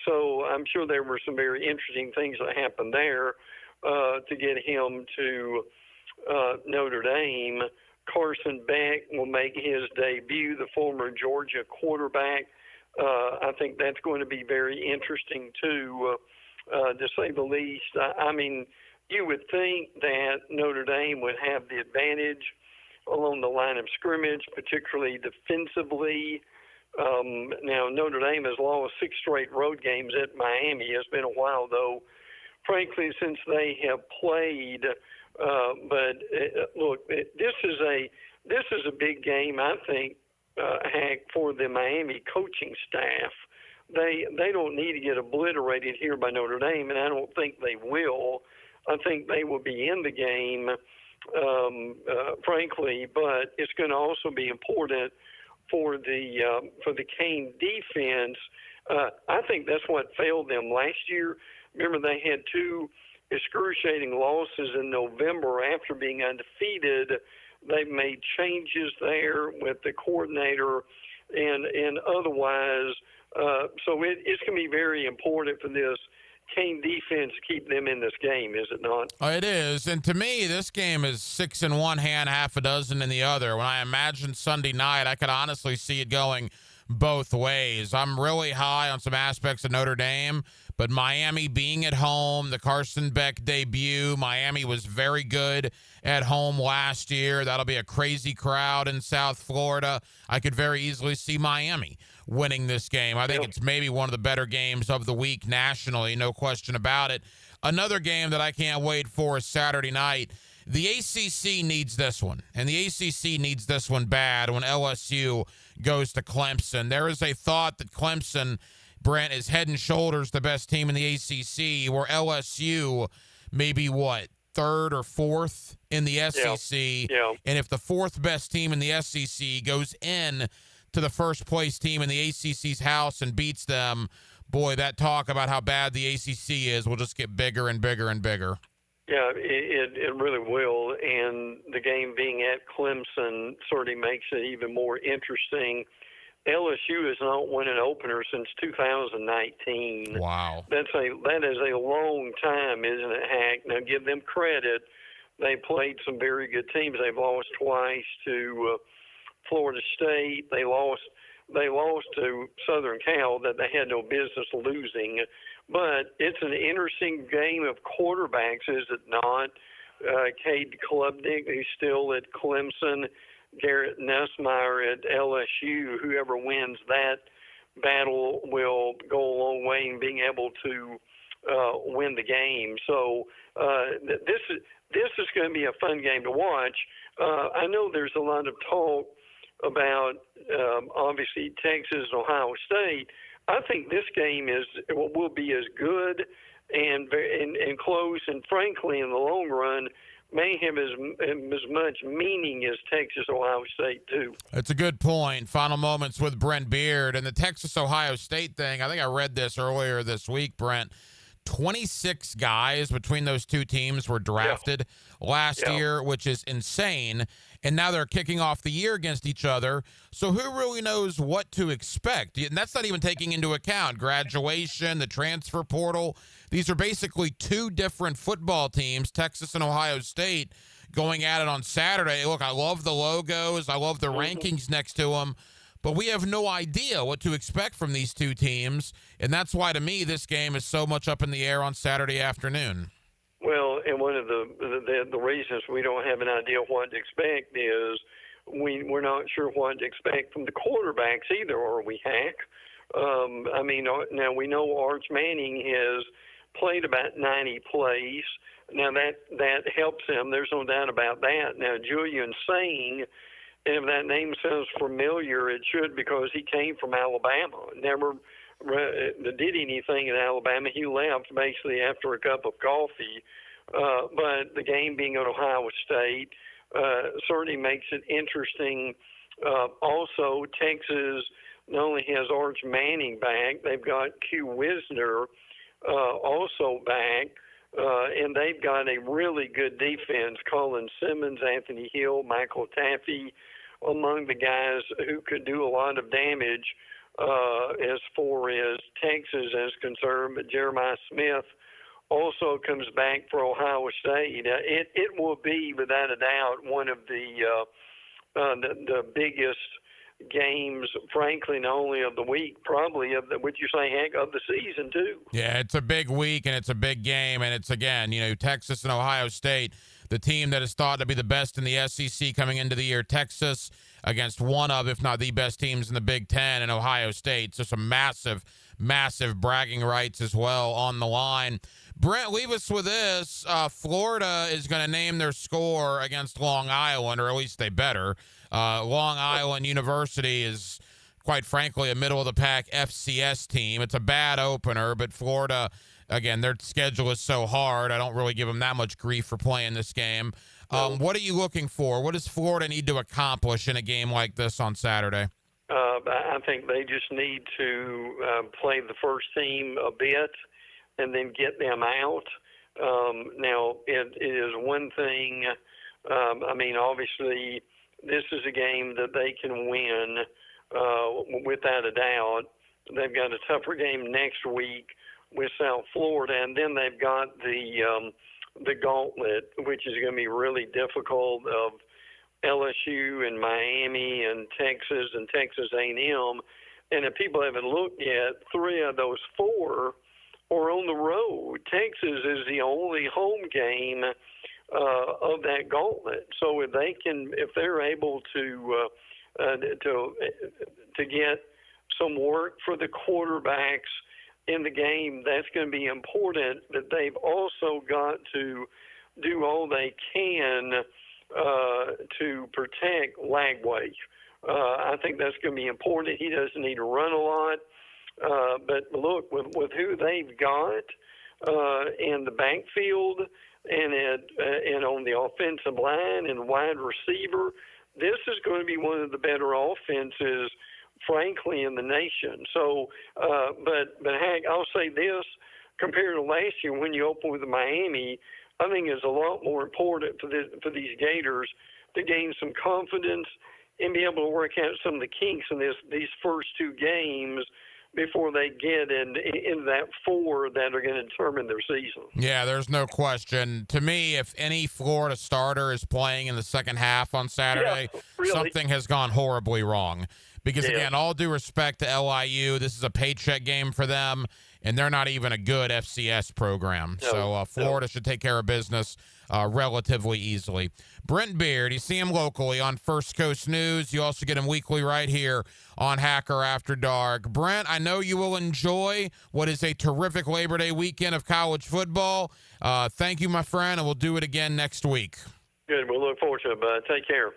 So I'm sure there were some very interesting things that happened there to get him to Notre Dame. Carson Beck will make his debut, the former Georgia quarterback. I think that's going to be very interesting, too, to say the least. I mean, you would think that Notre Dame would have the advantage along the line of scrimmage, particularly defensively. Now, Notre Dame has lost 6 straight road games at Miami. It's been a while, though, frankly, since they have played. But look, this is a big game, I think, Hank, for the Miami coaching staff. They don't need to get obliterated here by Notre Dame, and I don't think they will. I think they will be in the game, frankly. But it's going to also be important for the Cane defense. I think that's what failed them last year. Remember, they had 2 excruciating losses in November after being undefeated. They've made changes there with the coordinator and otherwise. So it's going to be very important for this Cane defense to keep them in this game, is it not? It is. And to me, this game is 6 in one hand, half a dozen in the other. When I imagine Sunday night, I could honestly see it going both ways. I'm really high on some aspects of Notre Dame, but Miami being at home, the Carson Beck debut, Miami was very good at home last year. That'll be a crazy crowd in South Florida. I could very easily see Miami winning this game. I think it's maybe one of the better games of the week nationally, no question about it. Another game that I can't wait for is Saturday night. The ACC needs this one, and the ACC needs this one bad when LSU goes to Clemson. There is a thought that Clemson, Brent, is head and shoulders the best team in the ACC, where LSU may be, what, 3rd or 4th in the SEC. Yeah. And if the 4th best team in the SEC goes in to the first place team in the ACC's house and beats them, boy, that talk about how bad the ACC is will just get bigger and bigger and bigger. Yeah, it really will. And the game being at Clemson sort of makes it even more interesting. LSU has not won an opener since 2019. Wow. That is a long time, isn't it, Hack? Now, give them credit. They played some very good teams. They've lost twice to Florida State. They lost to Southern Cal that they had no business losing. But it's an interesting game of quarterbacks, is it not? Cade Klubnik, who's still at Clemson, Garrett Nussmeier at LSU. Whoever wins that battle will go a long way in being able to win the game. So this is going to be a fun game to watch. I know there's a lot of talk about obviously Texas and Ohio State. I think this game will be as good and close, and frankly, in the long run, may have as much meaning as Texas-Ohio State, too. That's a good point. Final moments with Brent Beard. And the Texas-Ohio State thing, I think I read this earlier this week, Brent. 26 guys between those two teams were drafted last year, which is insane. And now they're kicking off the year against each other. So who really knows what to expect? And that's not even taking into account graduation, the transfer portal. These are basically 2 different football teams, Texas and Ohio State, going at it on Saturday. Look, I love the logos. I love the rankings next to them. But we have no idea what to expect from these 2 teams. And that's why, to me, this game is so much up in the air on Saturday afternoon. Well, and one of the reasons we don't have an idea what to expect is we're not sure what to expect from the quarterbacks either, are we, Hack? I mean, now we know Arch Manning has played about 90 plays. Now that helps him. There's no doubt about that. Now, Julian Sain, if that name sounds familiar, it should, because he came from Alabama. Never did anything in Alabama. He left basically after a cup of coffee. But the game being at Ohio State certainly makes it interesting. Also, Texas not only has Arch Manning back, they've got Q Wisner also back. And they've got a really good defense. Colin Simmons, Anthony Hill, Michael Taffy, among the guys who could do a lot of damage as far as Texas is concerned. But Jeremiah Smith also comes back for Ohio State. It will be, without a doubt, one of the biggest games, frankly, not only of the week, probably of the, would you say, Hank, of the season too. Yeah, it's a big week and it's a big game, and it's, again, Texas and Ohio State, the team that is thought to be the best in the SEC coming into the year. Texas against one of, if not the best teams in the Big Ten, and Ohio State. So some massive bragging rights as well on the line. Brent, leave us with this. Florida is going to name their score against Long Island, or at least they better. Long Island University is quite frankly, a middle-of-the-pack FCS team. It's a bad opener, but Florida, again, their schedule is so hard. I don't really give them that much grief for playing this game. What are you looking for? What does Florida need to accomplish in a game like this on Saturday? I think they just need to play the first team a bit and then get them out. Now, it is one thing. Obviously, this is a game that they can win without a doubt. They've got a tougher game next week with South Florida, and then they've got the gauntlet, which is going to be really difficult, of LSU and Miami and Texas A&M. And if people haven't looked yet, 3 of those 4 are on the road. Texas is the only home game of that gauntlet. So if they're able to get some work for the quarterbacks in the game, that's going to be important. But they've also got to do all they can to protect Lagway. I think that's going to be important. He doesn't need to run a lot. But look, with who they've got in the backfield and on the offensive line and wide receiver, this is going to be one of the better offenses, frankly, in the nation. So, but Hank, I'll say this: compared to last year when you opened with Miami, I think it's a lot more important for these Gators to gain some confidence and be able to work out some of the kinks in these first 2 games before they get into that 4 that are going to determine their season. Yeah, there's no question. To me, if any Florida starter is playing in the second half on Saturday, something has gone horribly wrong. Because, again, all due respect to LIU, this is a paycheck game for them, and they're not even a good FCS program. So Florida should take care of business relatively easily. Brent Beard, you see him locally on First Coast News. You also get him weekly right here on Hacker After Dark. Brent, I know you will enjoy what is a terrific Labor Day weekend of college football. Thank you, my friend, and we'll do it again next week. Good. We'll look forward to it, bud. Take care.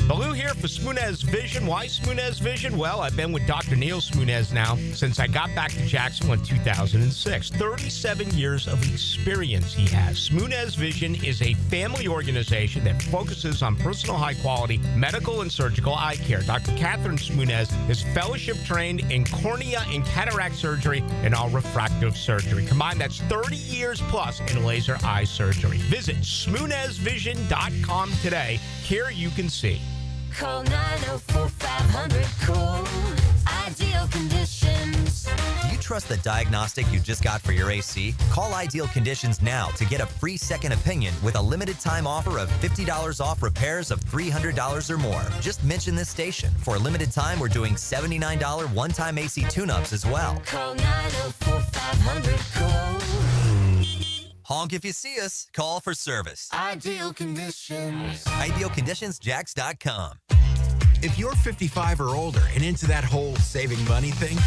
Baloo here for Smoonez Vision. Why Smoonez Vision? Well, I've been with Dr. Neil Smoonez now since I got back to Jacksonville in 2006. 37 years of experience he has. Smoonez Vision is a family organization that focuses on personal high-quality medical and surgical eye care. Dr. Catherine Smoonez is fellowship trained in cornea and cataract surgery and all refractive surgery. Combined, that's 30 years plus in laser eye surgery. Visit SmoonezVision.com today. Care you can see. Call 904-500-COOL. Ideal Conditions. Do you trust the diagnostic you just got for your AC? Call Ideal Conditions now to get a free second opinion with a limited time offer of $50 off repairs of $300 or more. Just mention this station. For a limited time, we're doing $79 one-time AC tune-ups as well. Call 904-500-COOL. Honk if you see us. Call for service. Ideal Conditions. IdealConditionsJax.com. If you're 55 or older and into that whole saving money thing,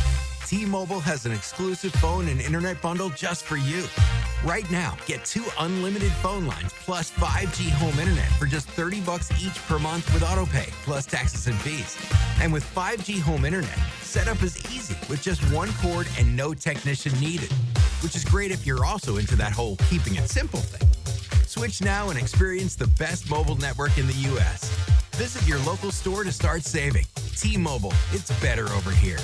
T-Mobile has an exclusive phone and internet bundle just for you. Right now, get 2 unlimited phone lines plus 5G home internet for just $30 each per month with AutoPay, plus taxes and fees. And with 5G home internet, setup is easy with just 1 cord and no technician needed, which is great if you're also into that whole keeping it simple thing. Switch now and experience the best mobile network in the U.S. Visit your local store to start saving. T-Mobile, it's better over here.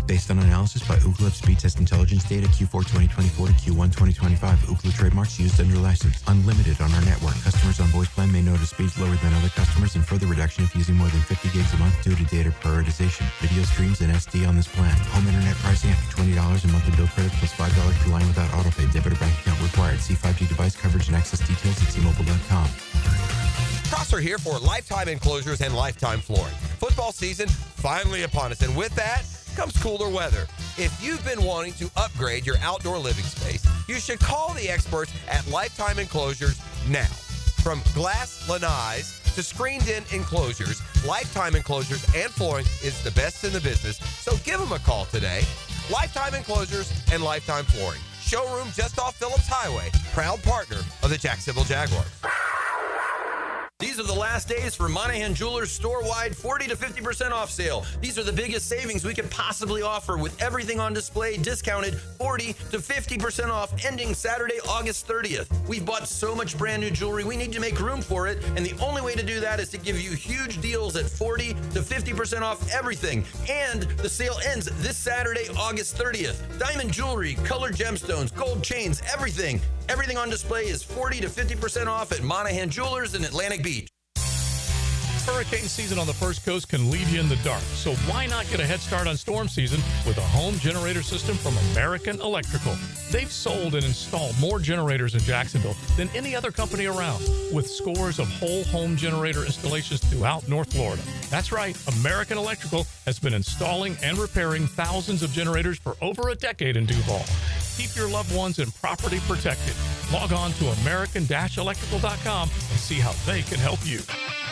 Based on analysis by Ookla of speed test intelligence data Q4 2024 to Q1 2025, Ookla trademarks used under license. Unlimited on our network. Customers on voice plan may notice speeds lower than other customers and further reduction if using more than 50 gigs a month due to data prioritization. Video streams and SD on this plan. Home internet pricing after $20 a monthly bill credit plus $5 per line without autopay. Debit or bank account required. See 5G device coverage and access details at T-Mobile.com. Prosser here for Lifetime Enclosures and Lifetime Flooring. Football season finally upon us, and with that comes cooler weather. If you've been wanting to upgrade your outdoor living space, you should call the experts at Lifetime Enclosures now. From glass lanais to screened-in enclosures, Lifetime Enclosures and Flooring is the best in the business, so give them a call today. Lifetime Enclosures and Lifetime Flooring. Showroom just off Phillips Highway. Proud partner of the Jacksonville Jaguars. These are the last days for Monahan Jewelers store-wide 40 to 50% off sale. These are the biggest savings we could possibly offer, with everything on display discounted 40 to 50% off, ending Saturday, August 30th. We've bought so much brand new jewelry, we need to make room for it, and the only way to do that is to give you huge deals at 40 to 50% off everything. And the sale ends this Saturday, August 30th. Diamond jewelry, colored gemstones, gold chains, everything. Everything on display is 40 to 50% off at Monahan Jewelers in Atlantic Beach. Hurricane season on the First Coast can leave you in the dark, so why not get a head start on storm season with a home generator system from American Electrical? They've sold and installed more generators in Jacksonville than any other company around, with scores of whole home generator installations throughout North Florida. That's right, American Electrical has been installing and repairing thousands of generators for over a decade in Duval. Keep your loved ones and property protected. Log on to american-electrical.com and see how they can help you.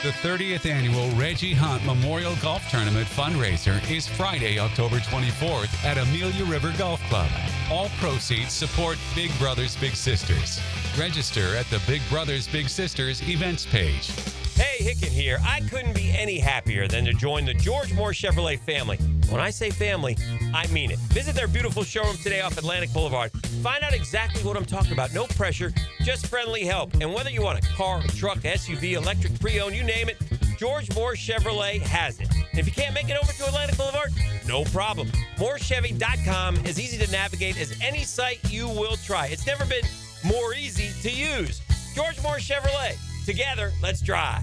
The 30th annual Reggie Hunt Memorial Golf Tournament fundraiser is Friday, October 24th at Amelia River Golf Club. All proceeds support Big Brothers Big Sisters. Register at the Big Brothers Big Sisters events page. Hey, Hicken here. I couldn't be any happier than to join the George Moore Chevrolet family. When I say family, I mean it. Visit their beautiful showroom today off Atlantic Boulevard. Find out exactly what I'm talking about. No pressure, just friendly help. And whether you want a car, a truck, SUV, electric, pre-owned, you name it, George Moore Chevrolet has it. And if you can't make it over to Atlantic Boulevard, no problem. MooreChevy.com is easy to navigate as any site you will try. It's never been more easy to use. George Moore Chevrolet. Together, let's drive.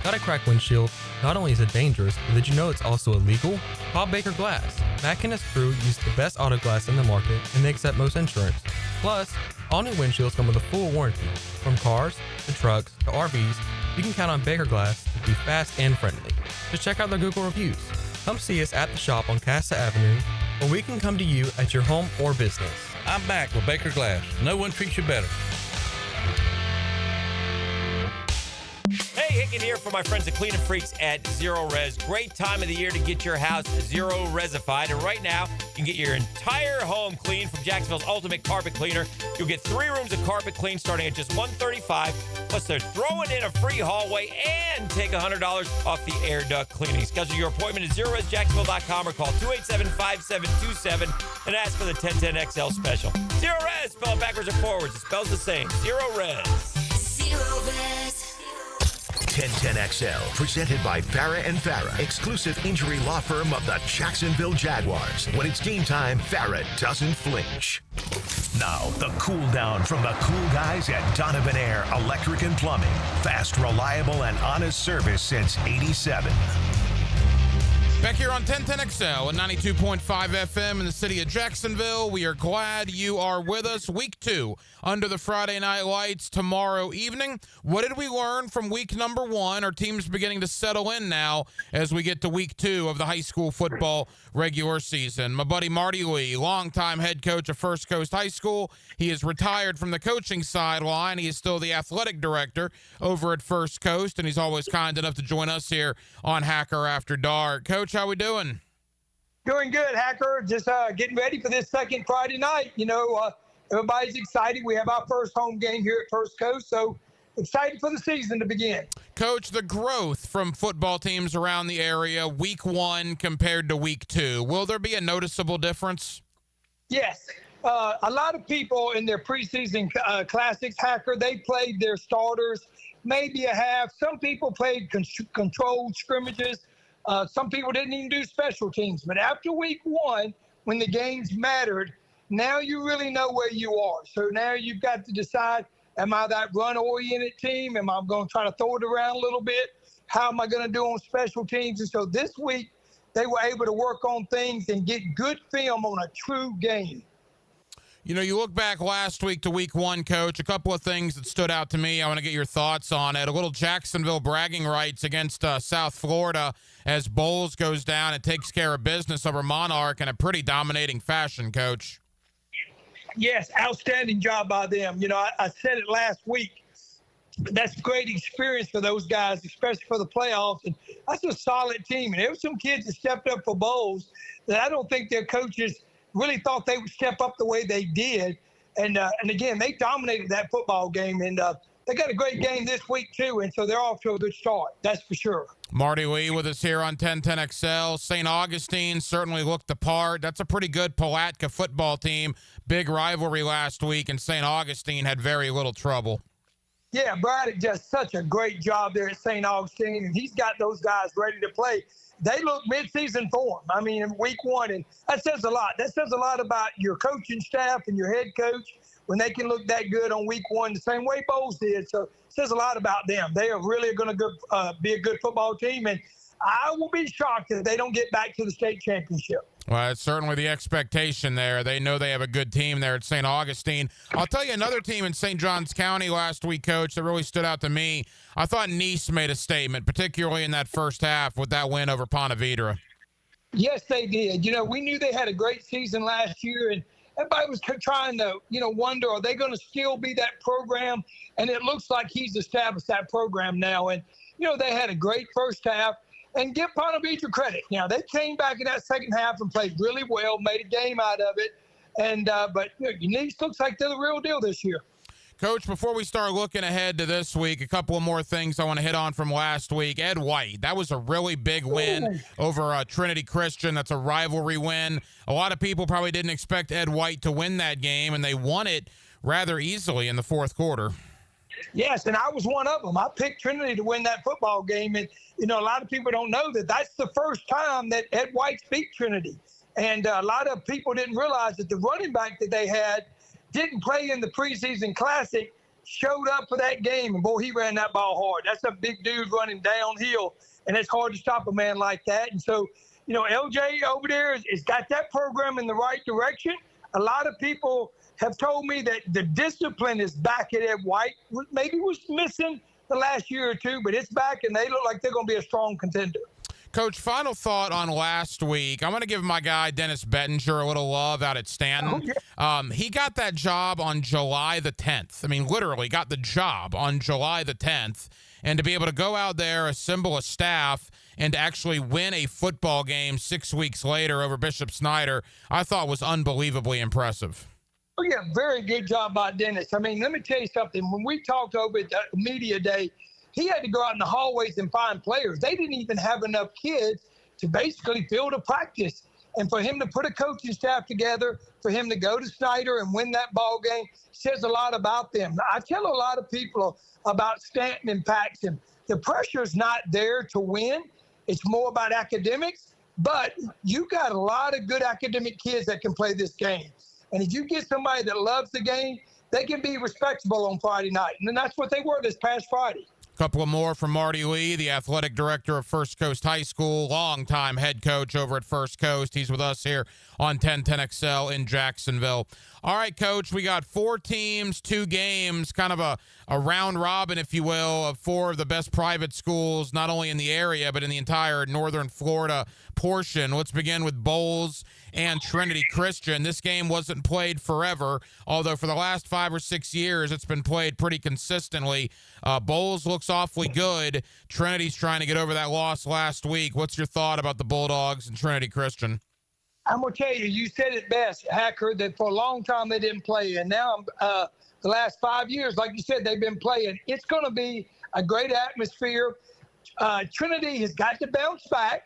Got a cracked windshield? Not only is it dangerous, but did you know it's also illegal? Call Baker Glass. Mack and his crew use the best auto glass in the market, and they accept most insurance. Plus, all new windshields come with a full warranty. From cars, to trucks, to RVs, you can count on Baker Glass to be fast and friendly. Just check out their Google reviews. Come see us at the shop on Casta Avenue, or we can come to you at your home or business. I'm back with Baker Glass. No one treats you better. Hey, Hicken here for my friends at Clean and Freaks at Zero Res. Great time of the year to get your house zero resified. And right now, you can get your entire home cleaned from Jacksonville's Ultimate Carpet Cleaner. You'll get 3 rooms of carpet clean starting at just $135. Plus, they're throwing in a free hallway and take $100 off the air duct cleaning. Schedule your appointment at ZeroResJacksonville.com or call 287-5727 and ask for the 1010XL special. Zero Res, spell it backwards or forwards. It spells the same. Zero Res. Zero Res. 1010XL, presented by Farah and Farah, exclusive injury law firm of the Jacksonville Jaguars. When it's game time, Farah doesn't flinch. Now, the cool down from the cool guys at Donovan Air Electric and Plumbing. Fast, reliable, and honest service since '87. Back here on 1010XL and 92.5 FM in the city of Jacksonville. We are glad you are with us. Week 2 under the Friday Night Lights tomorrow evening. What did we learn from week number 1? Our team's beginning to settle in now as we get to week 2 of the high school football regular season. My buddy Marty Lee, longtime head coach of First Coast High School. He is retired from the coaching sideline. He is still the athletic director over at First Coast, and he's always kind enough to join us here on Hacker After Dark. Coach, how we doing? Doing good, Hacker. Just getting ready for this second Friday night. You know, everybody's excited. We have our first home game here at First Coast, so excited for the season to begin. Coach, the growth from football teams around the area, week 1 compared to week 2, will there be a noticeable difference? Yes. A lot of people in their preseason classics, Hacker, they played their starters maybe a half. Some people played controlled scrimmages. Some people didn't even do special teams. But after week 1, when the games mattered, now you really know where you are. So now you've got to decide, am I that run-oriented team? Am I going to try to throw it around a little bit? How am I going to do on special teams? And so this week, they were able to work on things and get good film on a true game. You know, you look back last week to week 1, Coach, a couple of things that stood out to me. I want to get your thoughts on it. A little Jacksonville bragging rights against South Florida as Bowles goes down and takes care of business over Monarch in a pretty dominating fashion, Coach. Yes, outstanding job by them. You know, I said it last week. That's great experience for those guys, especially for the playoffs. And that's a solid team. And there were some kids that stepped up for Bowles that I don't think their coaches really thought they would step up the way they did. And again, they dominated that football game. And they got a great game this week too, and so they're off to a good start. That's for sure. Marty Lee with us here on 1010XL. St. Augustine certainly looked the part. That's a pretty good Palatka football team. Big rivalry last week, and St. Augustine had very little trouble. Yeah, Brad does such a great job there at St. Augustine, and he's got those guys ready to play. They look midseason form. I mean, in week one, and that says a lot. That says a lot about your coaching staff and your head coach when they can look that good on week one, the same way Bowles did. So it says a lot about them. They are really going to be a good football team, and I will be shocked if they don't get back to the state championship. Well, it's certainly the expectation there. They know they have a good team there at St. Augustine. I'll tell you another team in St. Johns County last week, Coach, that really stood out to me. I thought Nice made a statement, particularly in that first half with that win over Ponte Vedra. Yes, they did. You know, we knew they had a great season last year, and everybody was trying to, wonder, are they going to still be that program? And it looks like he's established that program now. And, they had a great first half. And give Ponte Vedra credit. Now, they came back in that second half and played really well, made a game out of it. And but Nice looks like they're the real deal this year. Coach, before we start looking ahead to this week, a couple of more things I want to hit on from last week. Ed White, that was a really big win over Trinity Christian. That's a rivalry win. A lot of people probably didn't expect Ed White to win that game, and they won it rather easily in the fourth quarter. Yes, and I was one of them. I picked Trinity to win that football game, and a lot of people don't know that that's the first time that Ed White's beat Trinity. And a lot of people didn't realize that the running back that they had didn't play in the preseason classic, showed up for that game, and boy, he ran that ball hard. That's a big dude running downhill, and it's hard to stop a man like that. And so, LJ over there has got that program in the right direction. A lot of people have told me that the discipline is back at Ed White. Maybe was missing the last year or two, but it's back, and they look like they're going to be a strong contender. Coach, final thought on last week. I'm going to give my guy Dennis Bettinger a little love out at Stanton. He got that job on July the 10th. I mean, literally got the job on July the 10th. And to be able to go out there, assemble a staff, and to actually win a football game 6 weeks later over Bishop Snyder, I thought was unbelievably impressive. Oh, yeah, very good job by Dennis. I mean, let me tell you something. When we talked over at the media day, he had to go out in the hallways and find players. They didn't even have enough kids to basically field a practice. And for him to put a coaching staff together, for him to go to Snyder and win that ball game, says a lot about them. I tell a lot of people about Stanton and Paxton. The pressure is not there to win. It's more about academics. But you got a lot of good academic kids that can play this game. And if you get somebody that loves the game, they can be respectable on Friday night. And that's what they were this past Friday. Couple of more from Marty Lee, the athletic director of First Coast High School, longtime head coach over at First Coast. He's with us here on 1010XL in Jacksonville. All right, Coach, we got 4 teams, 2 games, kind of a round robin, if you will, of 4 of the best private schools, not only in the area, but in the entire northern Florida portion. Let's begin with Bowles and Trinity Christian. This game wasn't played forever, although for the last 5 or 6 years, it's been played pretty consistently. Bowles looks awfully good. Trinity's trying to get over that loss last week. What's your thought about the Bulldogs and Trinity Christian? I'm going to tell you, you said it best, Hacker, that for a long time they didn't play. And now the last 5 years, like you said, they've been playing. It's going to be a great atmosphere. Trinity has got to bounce back.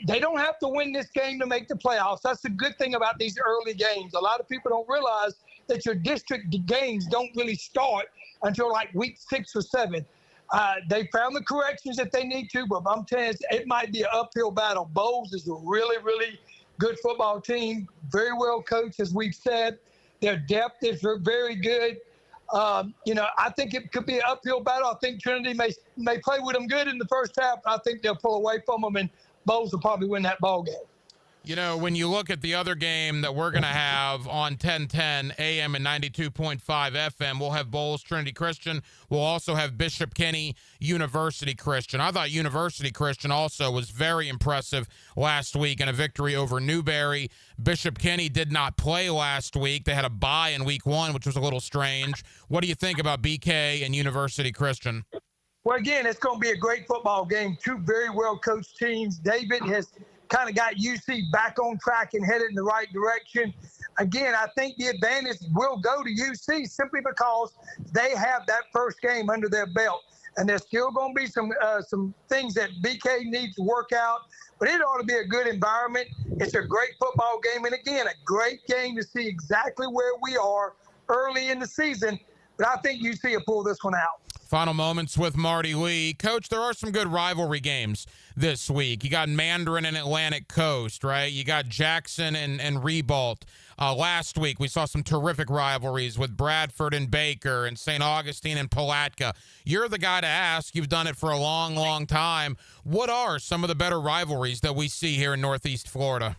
They don't have to win this game to make the playoffs. That's the good thing about these early games. A lot of people don't realize that your district games don't really start until like week 6 or 7. They found the corrections that they need to, but I'm telling you, it might be an uphill battle. Bowles is a really, really good football team, very well coached, as we've said. Their depth is very good. I think it could be an uphill battle. I think Trinity may play with them good in the first half. I think they'll pull away from them, and Bowles will probably win that ball game. You know, when you look at the other game that we're going to have on 1010 AM and 92.5 FM, we'll have Bowles Trinity Christian. We'll also have Bishop Kenny University Christian. I thought University Christian also was very impressive last week in a victory over Newberry. Bishop Kenny did not play last week. They had a bye in week 1, which was a little strange. What do you think about BK and University Christian? Well, again, it's going to be a great football game. 2 very well-coached teams. David has kind of got UC back on track and headed in the right direction. again, I think the advantage will go to UC simply because they have that first game under their belt. And there's still going to be some things that BK needs to work out, but it ought to be a good environment. It's a great football game, and again, a great game to see exactly where we are early in the season. But I think UC will pull this one out. Final moments with Marty Lee. Coach, there are some good rivalry games this week. You got Mandarin and Atlantic Coast, right? You got Jackson and Ribault. Last week, we saw some terrific rivalries with Bradford and Baker and St. Augustine and Palatka. You're the guy to ask. You've done it for a long, long time. What are some of the better rivalries that we see here in Northeast Florida?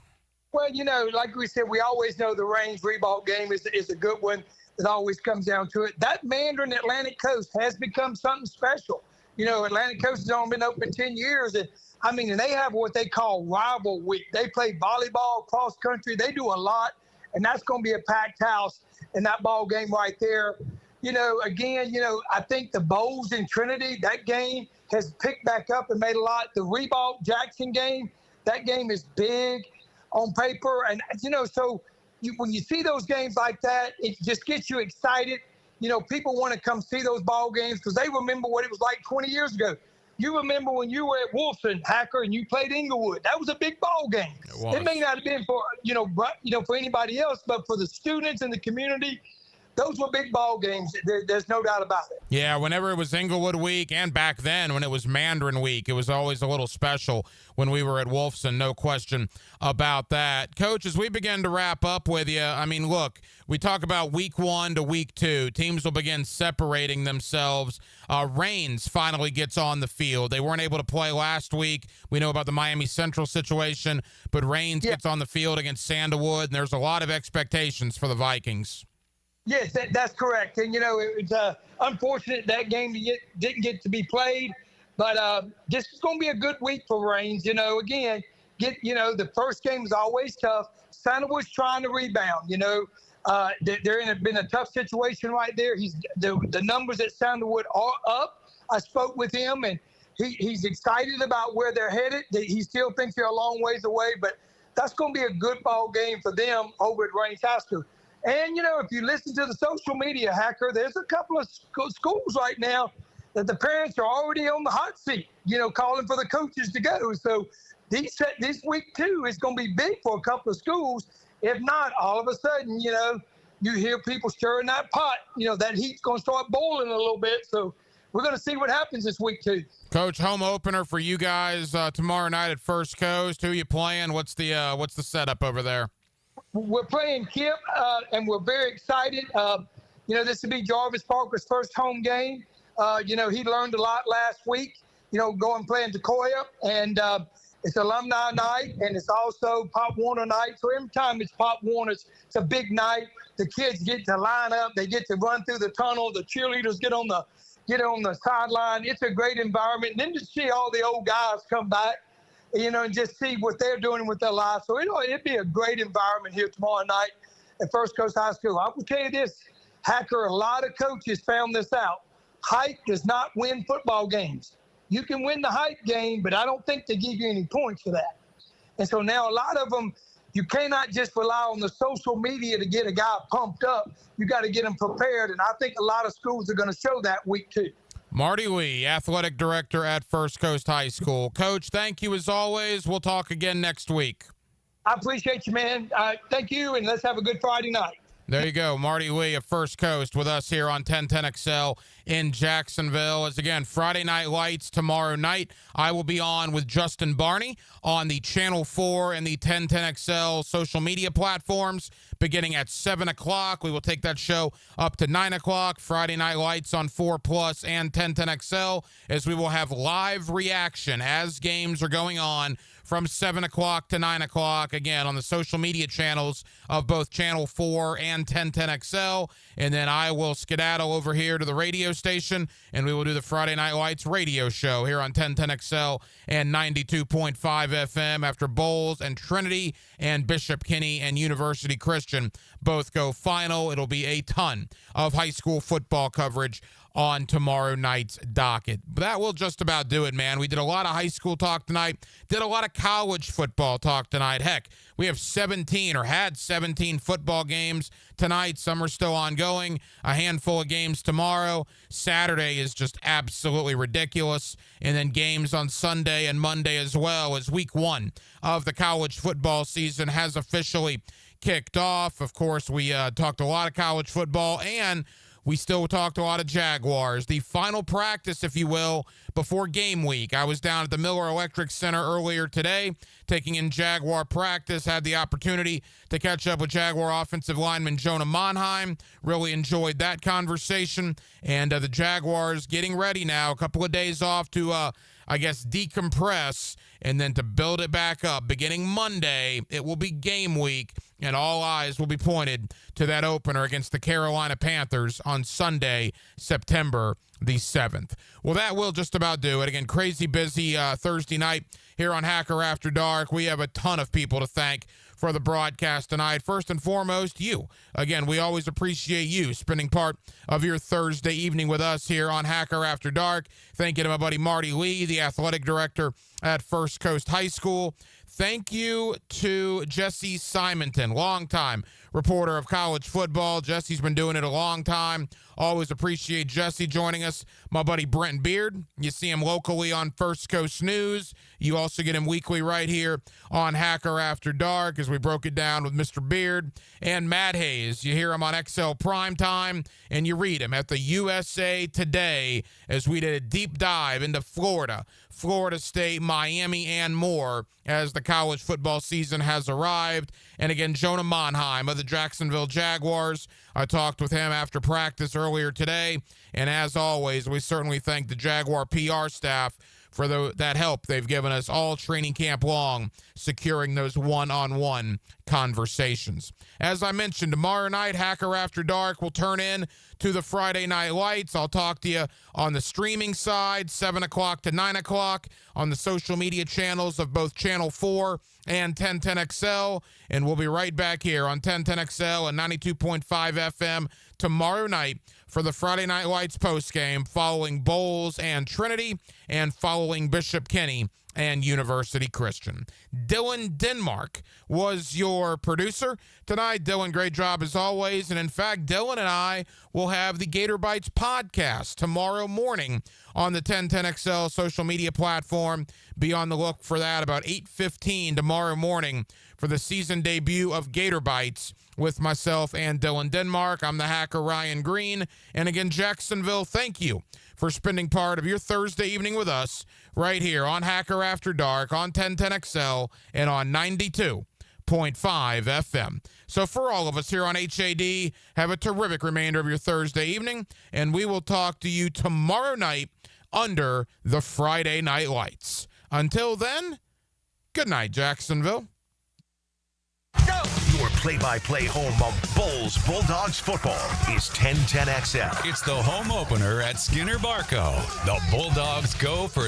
Well, like we said, we always know the Range Ribault game is a good one. It always comes down to it. That Mandarin Atlantic Coast has become something special. Atlantic Coast has only been open 10 years. And they have what they call rival week. They play volleyball, cross country. They do a lot. And that's going to be a packed house in that ball game right there. I think the Bowls in Trinity, that game has picked back up and made a lot. The Ribault Jackson game, that game is big on paper. And, when you see those games like that, it just gets you excited. People want to come see those ball games because they remember what it was like 20 years ago. You remember when you were at Wolfson, Hacker, and you played Inglewood. That was a big ball game. It may not have been for for anybody else, but for the students and the community, those were big ball games. There's no doubt about it. Yeah, whenever it was Inglewood week and back then when it was Mandarin week, it was always a little special when we were at Wolfson, no question about that. Coach, as we begin to wrap up with you, look, we talk about week 1 to week 2. Teams will begin separating themselves. Raines finally gets on the field. They weren't able to play last week. We know about the Miami Central situation, but Raines gets on the field against Sandalwood, and there's a lot of expectations for the Vikings. Yes, that's correct. And, it's unfortunate that game didn't get to be played. But this is going to be a good week for Raines. Again, the first game is always tough. Sandalwood's trying to rebound. They're been a tough situation right there. The numbers at Sandalwood are up. I spoke with him, and he's excited about where they're headed. He still thinks they're a long ways away, but that's going to be a good ball game for them over at Raines High School. And, if you listen to the social media, Hacker, there's a couple of schools right now that the parents are already on the hot seat, calling for the coaches to go. So this week, too, is going to be big for a couple of schools. If not, all of a sudden, you hear people stirring that pot. That heat's going to start boiling a little bit. So we're going to see what happens this week, too. Coach, home opener for you guys tomorrow night at First Coast. Who are you playing? What's the setup over there? We're playing Kip, and we're very excited. This will be Jarvis Parker's first home game. He learned a lot last week, going playing Decoya. And it's alumni night, and it's also Pop Warner night. So every time it's Pop Warner, it's a big night. The kids get to line up. They get to run through the tunnel. The cheerleaders get on the sideline. It's a great environment. And then to see all the old guys come back, and just see what they're doing with their lives. So it'd be a great environment here tomorrow night at First Coast High School. I will tell you this, Hacker, a lot of coaches found this out. Height does not win football games. You can win the height game, but I don't think they give you any points for that. And so now a lot of them, you cannot just rely on the social media to get a guy pumped up. You got to get him prepared, and I think a lot of schools are going to show that week too. Marty Lee, athletic director at First Coast High School. Coach, thank you as always. We'll talk again next week. I appreciate you, man. Thank you, and let's have a good Friday night. There you go. Marty Lee of First Coast with us here on 1010XL in Jacksonville. As again, Friday Night Lights tomorrow night. I will be on with Justin Barney on the Channel 4 and the 1010XL social media platforms beginning at 7 o'clock. We will take that show up to 9 o'clock. Friday Night Lights on 4 Plus and 1010XL, as we will have live reaction as games are going on from 7 o'clock to 9 o'clock, again, on the social media channels of both Channel 4 and 1010XL. And then I will skedaddle over here to the radio station, and we will do the Friday Night Lights radio show here on 1010XL and 92.5 FM after Bowles and Trinity and Bishop Kenny and University Christian both go final. It'll be a ton of high school football coverage on tomorrow night's docket. But that will just about do it, man. We did a lot of high school talk tonight, did a lot of college football talk tonight. Heck, we have 17 or had 17 football games tonight. Some are still ongoing. A handful of games tomorrow. Saturday is just absolutely ridiculous. And then games on Sunday and Monday as well, as week one of the college football season has officially kicked off. Of course, we talked a lot of college football, and we still talked a lot of Jaguars. The final practice, if you will, before game week. I was down at the Miller Electric Center earlier today, taking in Jaguar practice. Had the opportunity to catch up with Jaguar offensive lineman Jonah Monheim. Really enjoyed that conversation. And the Jaguars getting ready now. A couple of days off to, decompress and then to build it back up. Beginning Monday, it will be game week, and all eyes will be pointed to that opener against the Carolina Panthers on Sunday, September the 7th. Well, that will just about do it. Again, crazy busy Thursday night here on Hacker After Dark. We have a ton of people to thank for the broadcast tonight. First and foremost, you. Again, we always appreciate you spending part of your Thursday evening with us here on Hacker After Dark. Thank you to my buddy Marty Lee, the athletic director at First Coast High School. Thank you to Jesse Simonton, longtime reporter of college football. Jesse's been doing it a long time. Always appreciate Jesse joining us. My buddy Brent Beard, you see him locally on First Coast News. You also get him weekly right here on Hacker After Dark as we broke it down with Mr. Beard. And Matt Hayes, you hear him on XL Primetime, and you read him at the USA Today as we did a deep dive into Florida State, Miami, and more as the college football season has arrived. And again, Jonah Monheim of the Jacksonville Jaguars. I talked with him after practice earlier today. And as always, we certainly thank the Jaguar PR staff for that help they've given us all training camp long, securing those one-on-one conversations. As I mentioned, tomorrow night, Hacker After Dark will turn in to the Friday Night Lights. I'll talk to you on the streaming side, 7 o'clock to 9 o'clock, on the social media channels of both Channel 4 and 1010XL. And we'll be right back here on 1010XL and 92.5 FM tomorrow night for the Friday Night Lights postgame, following Bowles and Trinity and following Bishop Kenny and University Christian. Dylan Denmark was your producer tonight. Dylan, great job as always. And in fact, Dylan and I will have the Gator Bites podcast tomorrow morning on the 1010XL social media platform. Be on the look for that about 8:15 tomorrow morning for the season debut of Gator Bites with myself and Dylan Denmark. I'm the hacker Ryan Green. And again, Jacksonville, thank you for spending part of your Thursday evening with us right here on Hacker After Dark, on 1010XL, and on 92.5 FM. So for all of us here on HAD, have a terrific remainder of your Thursday evening, and we will talk to you tomorrow night under the Friday Night Lights. Until then, good night, Jacksonville. Your play-by-play home of Bulls Bulldogs football is 1010XL. It's the home opener at Skinner Barco. The Bulldogs go for